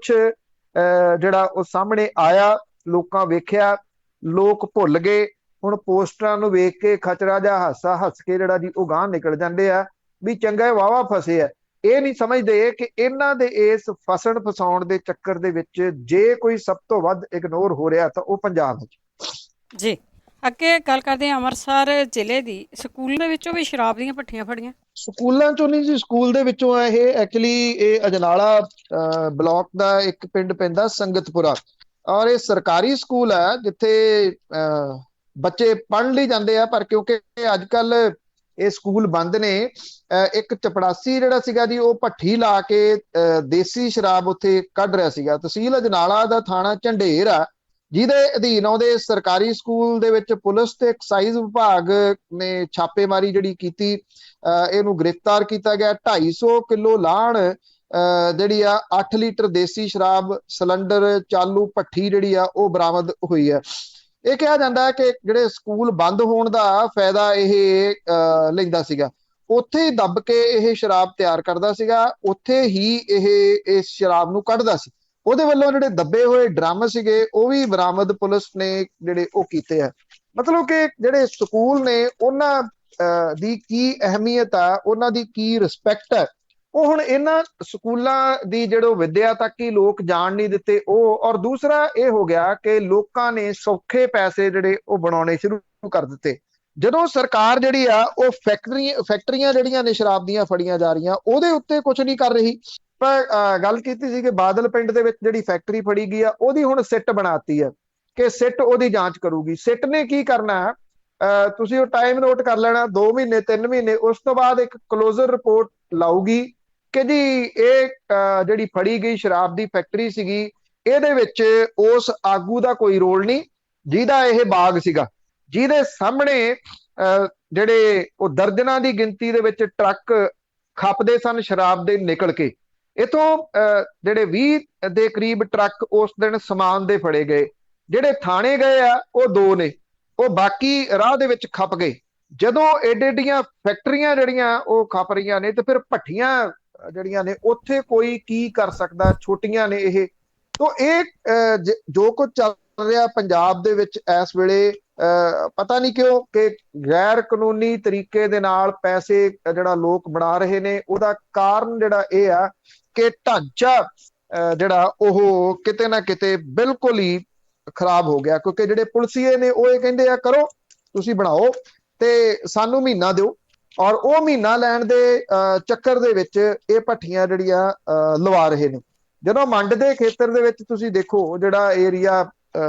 ਜਿਹੜਾ ਉਹ ਸਾਹਮਣੇ ਆਇਆ। ਲੋਕਾਂ ਵੇਖਿਆ, ਲੋਕ ਭੁੱਲ ਗਏ। ਹੁਣ ਪੋਸਟਰਾਂ ਨੂੰ ਵੇਖ ਕੇ ਖਚਰਾ ਜਿਹਾ ਹਾਸਾ ਹੱਸ ਕੇ ਜਿਹੜਾ ਜੀ ਉਹ ਗਾਂਹ ਨਿਕਲ ਜਾਂਦੇ ਆ ਵੀ ਚੰਗਾ ਵਾਹਵਾ ਫਸੇ ਆ। ਇਹ ਨਹੀਂ ਸਮਝਦੇ ਕਿ ਇਹਨਾਂ ਦੇ ਇਸ ਫਸਣ ਫਸਾਉਣ ਦੇ ਚੱਕਰ ਦੇ ਵਿੱਚ ਜੇ ਕੋਈ ਸਭ ਤੋਂ ਵੱਧ ਇਗਨੋਰ ਹੋ ਰਿਹਾ ਤਾਂ ਉਹ ਪੰਜਾਬ ਹੈ ਜੀ। ਅੱਗੇ ਗੱਲ ਕਰਦੇ ਹਾਂ ਅੰਮ੍ਰਿਤਸਰ ਜ਼ਿਲ੍ਹੇ ਦੀ। ਸਕੂਲ ਦੇ ਵਿੱਚੋਂ ਵੀ ਸ਼ਰਾਬ ਦੀਆਂ ਭੱਠੀਆਂ ਫੜੀਆਂ। ਸਕੂਲਾਂ ਚੋਂ ਨਹੀਂ ਜੀ, ਸਕੂਲ ਦੇ ਵਿੱਚੋਂ ਆ ਇਹ। ਐਕਚੁਅਲੀ ਇਹ ਅਜਨਾਲਾ ਬਲਾਕ ਦਾ ਇੱਕ ਪਿੰਡ ਪੈਂਦਾ ਸੰਗਤਪੁਰਾ, ਔਰ ਇਹ ਸਰਕਾਰੀ ਸਕੂਲ ਹੈ ਜਿੱਥੇ ਬੱਚੇ ਪੜ੍ਹਨ ਲਈ ਜਾਂਦੇ ਆ। ਪਰ ਕਿਉਂਕਿ ਅੱਜ ਕੱਲ ਇਹ ਸਕੂਲ ਬੰਦ ਨੇ, ਇੱਕ ਚਪੜਾਸੀ ਜਿਹੜਾ ਸੀਗਾ ਜੀ ਉਹ ਭੱਠੀ ਲਾ ਕੇ ਦੇਸੀ ਸ਼ਰਾਬ ਉੱਥੇ ਕੱਢ ਰਿਹਾ ਸੀਗਾ। ਤਹਿਸੀਲ ਅਜਨਾਲਾ ਦਾ ਥਾਣਾ ਝੰਡੇਰ ਆ, ਜਿਹਦੇ ਅਧੀਨ ਆਉਂਦੇ ਸਰਕਾਰੀ ਸਕੂਲ ਦੇ ਵਿੱਚ ਪੁਲਿਸ ਤੇ ਐਕਸਾਈਜ਼ ਵਿਭਾਗ ਨੇ ਛਾਪੇਮਾਰੀ ਜਿਹੜੀ ਕੀਤੀ, ਇਹਨੂੰ ਗ੍ਰਿਫਤਾਰ ਕੀਤਾ ਗਿਆ। 250 ਕਿਲੋ ਲਾਹਣ ਜਿਹੜੀ ਆ 8 ਲੀਟਰ ਦੇਸੀ ਸ਼ਰਾਬ ਸਿਲੰਡਰ ਚਾਲੂ ਭੱਠੀ ਜਿਹੜੀ ਆ ਉਹ ਬਰਾਮਦ ਹੋਈ ਹੈ। ਇਹ ਕਿਹਾ ਜਾਂਦਾ ਹੈ ਕਿ ਜਿਹੜੇ ਸਕੂਲ ਬੰਦ ਹੋਣ ਦਾ ਫਾਇਦਾ ਇਹ ਲੈਂਦਾ ਸੀਗਾ, ਉੱਥੇ ਹੀ ਦੱਬ ਕੇ ਇਹ ਸ਼ਰਾਬ ਤਿਆਰ ਕਰਦਾ ਸੀਗਾ, ਉੱਥੇ ਹੀ ਇਹ ਇਸ ਸ਼ਰਾਬ ਨੂੰ ਕੱਢਦਾ ਸੀ। ਉਹਦੇ ਵੱਲੋਂ ਜਿਹੜੇ ਦੱਬੇ ਹੋਏ ਡਰਮ ਸੀਗੇ ਉਹ ਵੀ ਬਰਾਮਦ ਪੁਲਿਸ ਨੇ ਜਿਹੜੇ ਉਹ ਕੀਤੇ ਆ। ਮਤਲਬ ਕਿ ਜਿਹੜੇ ਸਕੂਲ ਨੇ ਉਹਨਾਂ ਦੀ ਕੀ ਅਹਿਮੀਅਤ ਆ, ਉਹਨਾਂ ਦੀ ਕੀ ਰਿਸਪੈਕਟ ਹੈ, ਉਹ ਹੁਣ ਇਹਨਾਂ ਸਕੂਲਾਂ ਦੀ ਜਿਹੜੋ ਵਿੱਦਿਆ ਤੱਕ ਹੀ ਲੋਕ ਜਾਣ ਨਹੀਂ ਦਿੱਤੇ ਉਹ। ਔਰ ਦੂਸਰਾ ਇਹ ਹੋ ਗਿਆ ਕਿ ਲੋਕਾਂ ਨੇ ਸੌਖੇ ਪੈਸੇ ਜਿਹੜੇ ਉਹ ਬਣਾਉਣੇ ਸ਼ੁਰੂ ਕਰ ਦਿੱਤੇ। ਜਦੋਂ ਸਰਕਾਰ ਜਿਹੜੀ ਆ ਉਹ ਫੈਕਟਰੀਆਂ ਜਿਹੜੀਆਂ ਨੇ ਸ਼ਰਾਬ ਦੀਆਂ ਫੜੀਆਂ ਜਾ ਰਹੀਆਂ, ਉਹਦੇ ਉੱਤੇ ਕੁਝ ਨਹੀਂ ਕਰ ਰਹੀ। ਪਰ ਗੱਲ ਕੀਤੀ ਸੀ ਕਿ ਬਾਦਲ ਪਿੰਡ ਦੇ ਵਿੱਚ ਜਿਹੜੀ ਫੈਕਟਰੀ ਫੜੀ ਗਈ ਆ, ਉਹਦੀ ਹੁਣ ਸਿੱਟ ਬਣਾਤੀ ਹੈ ਕਿ ਸਿੱਟ ਉਹਦੀ ਜਾਂਚ ਕਰੂਗੀ। ਸਿੱਟ ਨੇ ਕੀ ਕਰਨਾ ਹੈ, ਤੁਸੀਂ ਉਹ ਟਾਈਮ ਨੋਟ ਕਰ ਲੈਣਾ, 2 ਮਹੀਨੇ 3 ਮਹੀਨੇ, ਉਸ ਤੋਂ ਬਾਅਦ ਇੱਕ ਕਲੋਜ਼ਰ ਰਿਪੋਰਟ ਲਾਊਗੀ ਕਿ ਜੀ ਇਹ ਜਿਹੜੀ ਫੜੀ ਗਈ ਸ਼ਰਾਬ ਦੀ ਫੈਕਟਰੀ ਸੀਗੀ, ਇਹਦੇ ਵਿੱਚ ਉਸ ਆਗੂ ਦਾ ਕੋਈ ਰੋਲ ਨਹੀਂ ਜਿਹਦਾ ਇਹ ਬਾਗ ਸੀਗਾ, ਜਿਹਦੇ ਸਾਹਮਣੇ ਜਿਹੜੇ ਉਹ ਦਰਜਨਾਂ ਦੀ ਗਿਣਤੀ ਦੇ ਵਿੱਚ ਟਰੱਕ ਖਪਦੇ ਸਨ ਸ਼ਰਾਬ ਦੇ ਨਿਕਲ ਕੇ। ਇਥੋਂ ਜਿਹੜੇ 20 ਦੇ ਕਰੀਬ ਟਰੱਕ ਉਸ ਦਿਨ ਸਮਾਨ ਦੇ ਫੜੇ ਗਏ। ਜਿਹੜੇ ਥਾਣੇ ਗਏ ਆ ਉਹ 2 ਨੇ, ਉਹ ਬਾਕੀ ਰਾਹ ਦੇ ਵਿੱਚ ਖਪ ਗਏ। ਜਦੋਂ ਏਡੀਆਂ ਫੈਕਟਰੀਆਂ ਜਿਹੜੀਆਂ ਉਹ ਖਪ ਰਹੀਆਂ ਨੇ, ਤੇ ਫਿਰ ਭੱਠੀਆਂ ਜਿਹੜੀਆਂ ਨੇ ਉੱਥੇ ਕੋਈ ਕੀ ਕਰ ਸਕਦਾ, ਛੋਟੀਆਂ ਨੇ ਇਹ। ਤੋਂ ਇਹ ਜੋ ਕੁਝ ਚੱਲ ਰਿਹਾ ਪੰਜਾਬ ਦੇ ਵਿੱਚ ਇਸ ਵੇਲੇ, ਪਤਾ ਨਹੀਂ ਕਿਉਂ ਕਿ ਗੈਰ ਕਾਨੂੰਨੀ ਤਰੀਕੇ ਦੇ ਨਾਲ ਪੈਸੇ ਜਿਹੜਾ ਲੋਕ ਬਣਾ ਰਹੇ ਨੇ, ਉਹਦਾ ਕਾਰਨ ਜਿਹੜਾ ਇਹ ਆ ਕਿ ਢਾਂਚਾ ਜਿਹੜਾ ਉਹ ਕਿਤੇ ਨਾ ਕਿਤੇ ਬਿਲਕੁਲ ਹੀ ਖਰਾਬ ਹੋ ਗਿਆ। ਕਿਉਂਕਿ ਜਿਹੜੇ ਪੁਲਸੀਏ ਨੇ ਉਹ ਇਹ ਕਹਿੰਦੇ ਆ ਕਰੋ, ਤੁਸੀਂ ਬਣਾਓ ਤੇ ਸਾਨੂੰ ਮਹੀਨਾ ਦਿਓ, ਔਰ ਉਹ ਮਹੀਨਾ ਲੈਣ ਦੇ ਚੱਕਰ ਦੇ ਵਿੱਚ ਇਹ ਭੱਠੀਆਂ ਜਿਹੜੀਆਂ ਲਵਾ ਰਹੇ ਨੇ। ਜਦੋਂ ਮੰਡ ਦੇ ਖੇਤਰ ਦੇ ਵਿੱਚ ਤੁਸੀਂ ਦੇਖੋ, ਜਿਹੜਾ ਏਰੀਆ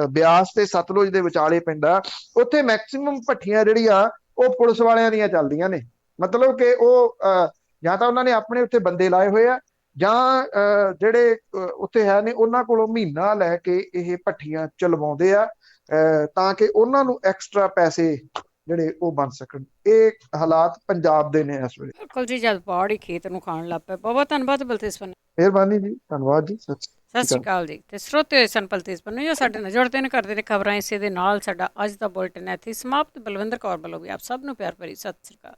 ਬਿਆਸ ਤੇ ਸਤਲੁਜ ਦੇ ਵਿਚਾਲੇ ਪੈਂਦਾ, ਉੱਥੇ ਮੈਕਸਿਮਮ ਭੱਠੀਆਂ ਜਿਹੜੀਆਂ ਉਹ ਪੁਲਿਸ ਵਾਲਿਆਂ ਦੀਆਂ ਚੱਲਦੀਆਂ ਨੇ। ਮਤਲਬ ਕਿ ਉਹ ਜਾਂ ਤਾਂ ਉਹਨਾਂ ਨੇ ਆਪਣੇ ਉੱਥੇ ਬੰਦੇ ਲਾਏ ਹੋਏ ਆ, ਜਾਂ ਜਿਹੜੇ ਉੱਥੇ ਹੈ ਨੇ ਉਹਨਾਂ ਕੋਲੋਂ ਮਹੀਨਾ ਲੈ ਕੇ ਇਹ ਭੱਠੀਆਂ ਚਲਵਾਉਂਦੇ ਆ, ਤਾਂ ਕਿ ਉਹਨਾਂ ਨੂੰ ਐਕਸਟਰਾ ਪੈਸੇ ਜਿਹੜੇ ਉਹ ਬਣ ਸਕਣ। ਇਹ ਹਾਲਾਤ ਪੰਜਾਬ ਦੇ ਨੇ ਇਸ ਵੇਲੇ। ਬਿਲਕੁਲ ਜੀ, ਜਦ ਬਾੜ ਹੀ ਖੇਤ ਨੂੰ ਖਾਣ ਲੱਗ ਪਿਆ। ਬਹੁਤ ਧੰਨਵਾਦ ਬਲਤੇਜ ਪੰਨੂ। ਮਿਹਰਬਾਨੀ ਜੀ, ਧੰਨਵਾਦ ਜੀ, ਸਤਿ ਸ਼੍ਰੀ ਅਕਾਲ ਜੀ। ਤੇ ਸਰੋਤੇ ਹੋਏ ਸਨ ਬਲਤੇਜ ਪੰਨੂ ਜੋ ਸਾਡੇ ਨਾਲ ਜੁੜਦੇ ਨੇ, ਕਰਦੇ ਨੇ ਖਬਰਾਂ। ਇਸੇ ਦੇ ਨਾਲ ਸਾਡਾ ਅੱਜ ਦਾ ਬੁਲੇਟਿਨ ਇੱਥੇ ਸਮਾਪਤ। ਬਲਵਿੰਦਰ ਕੌਰ ਵੱਲੋਂ ਵੀ ਆਪ ਸਭ ਨੂੰ ਪਿਆਰ ਭਰੀ ਸਤਿ ਸ਼੍ਰੀ ਅਕਾਲ।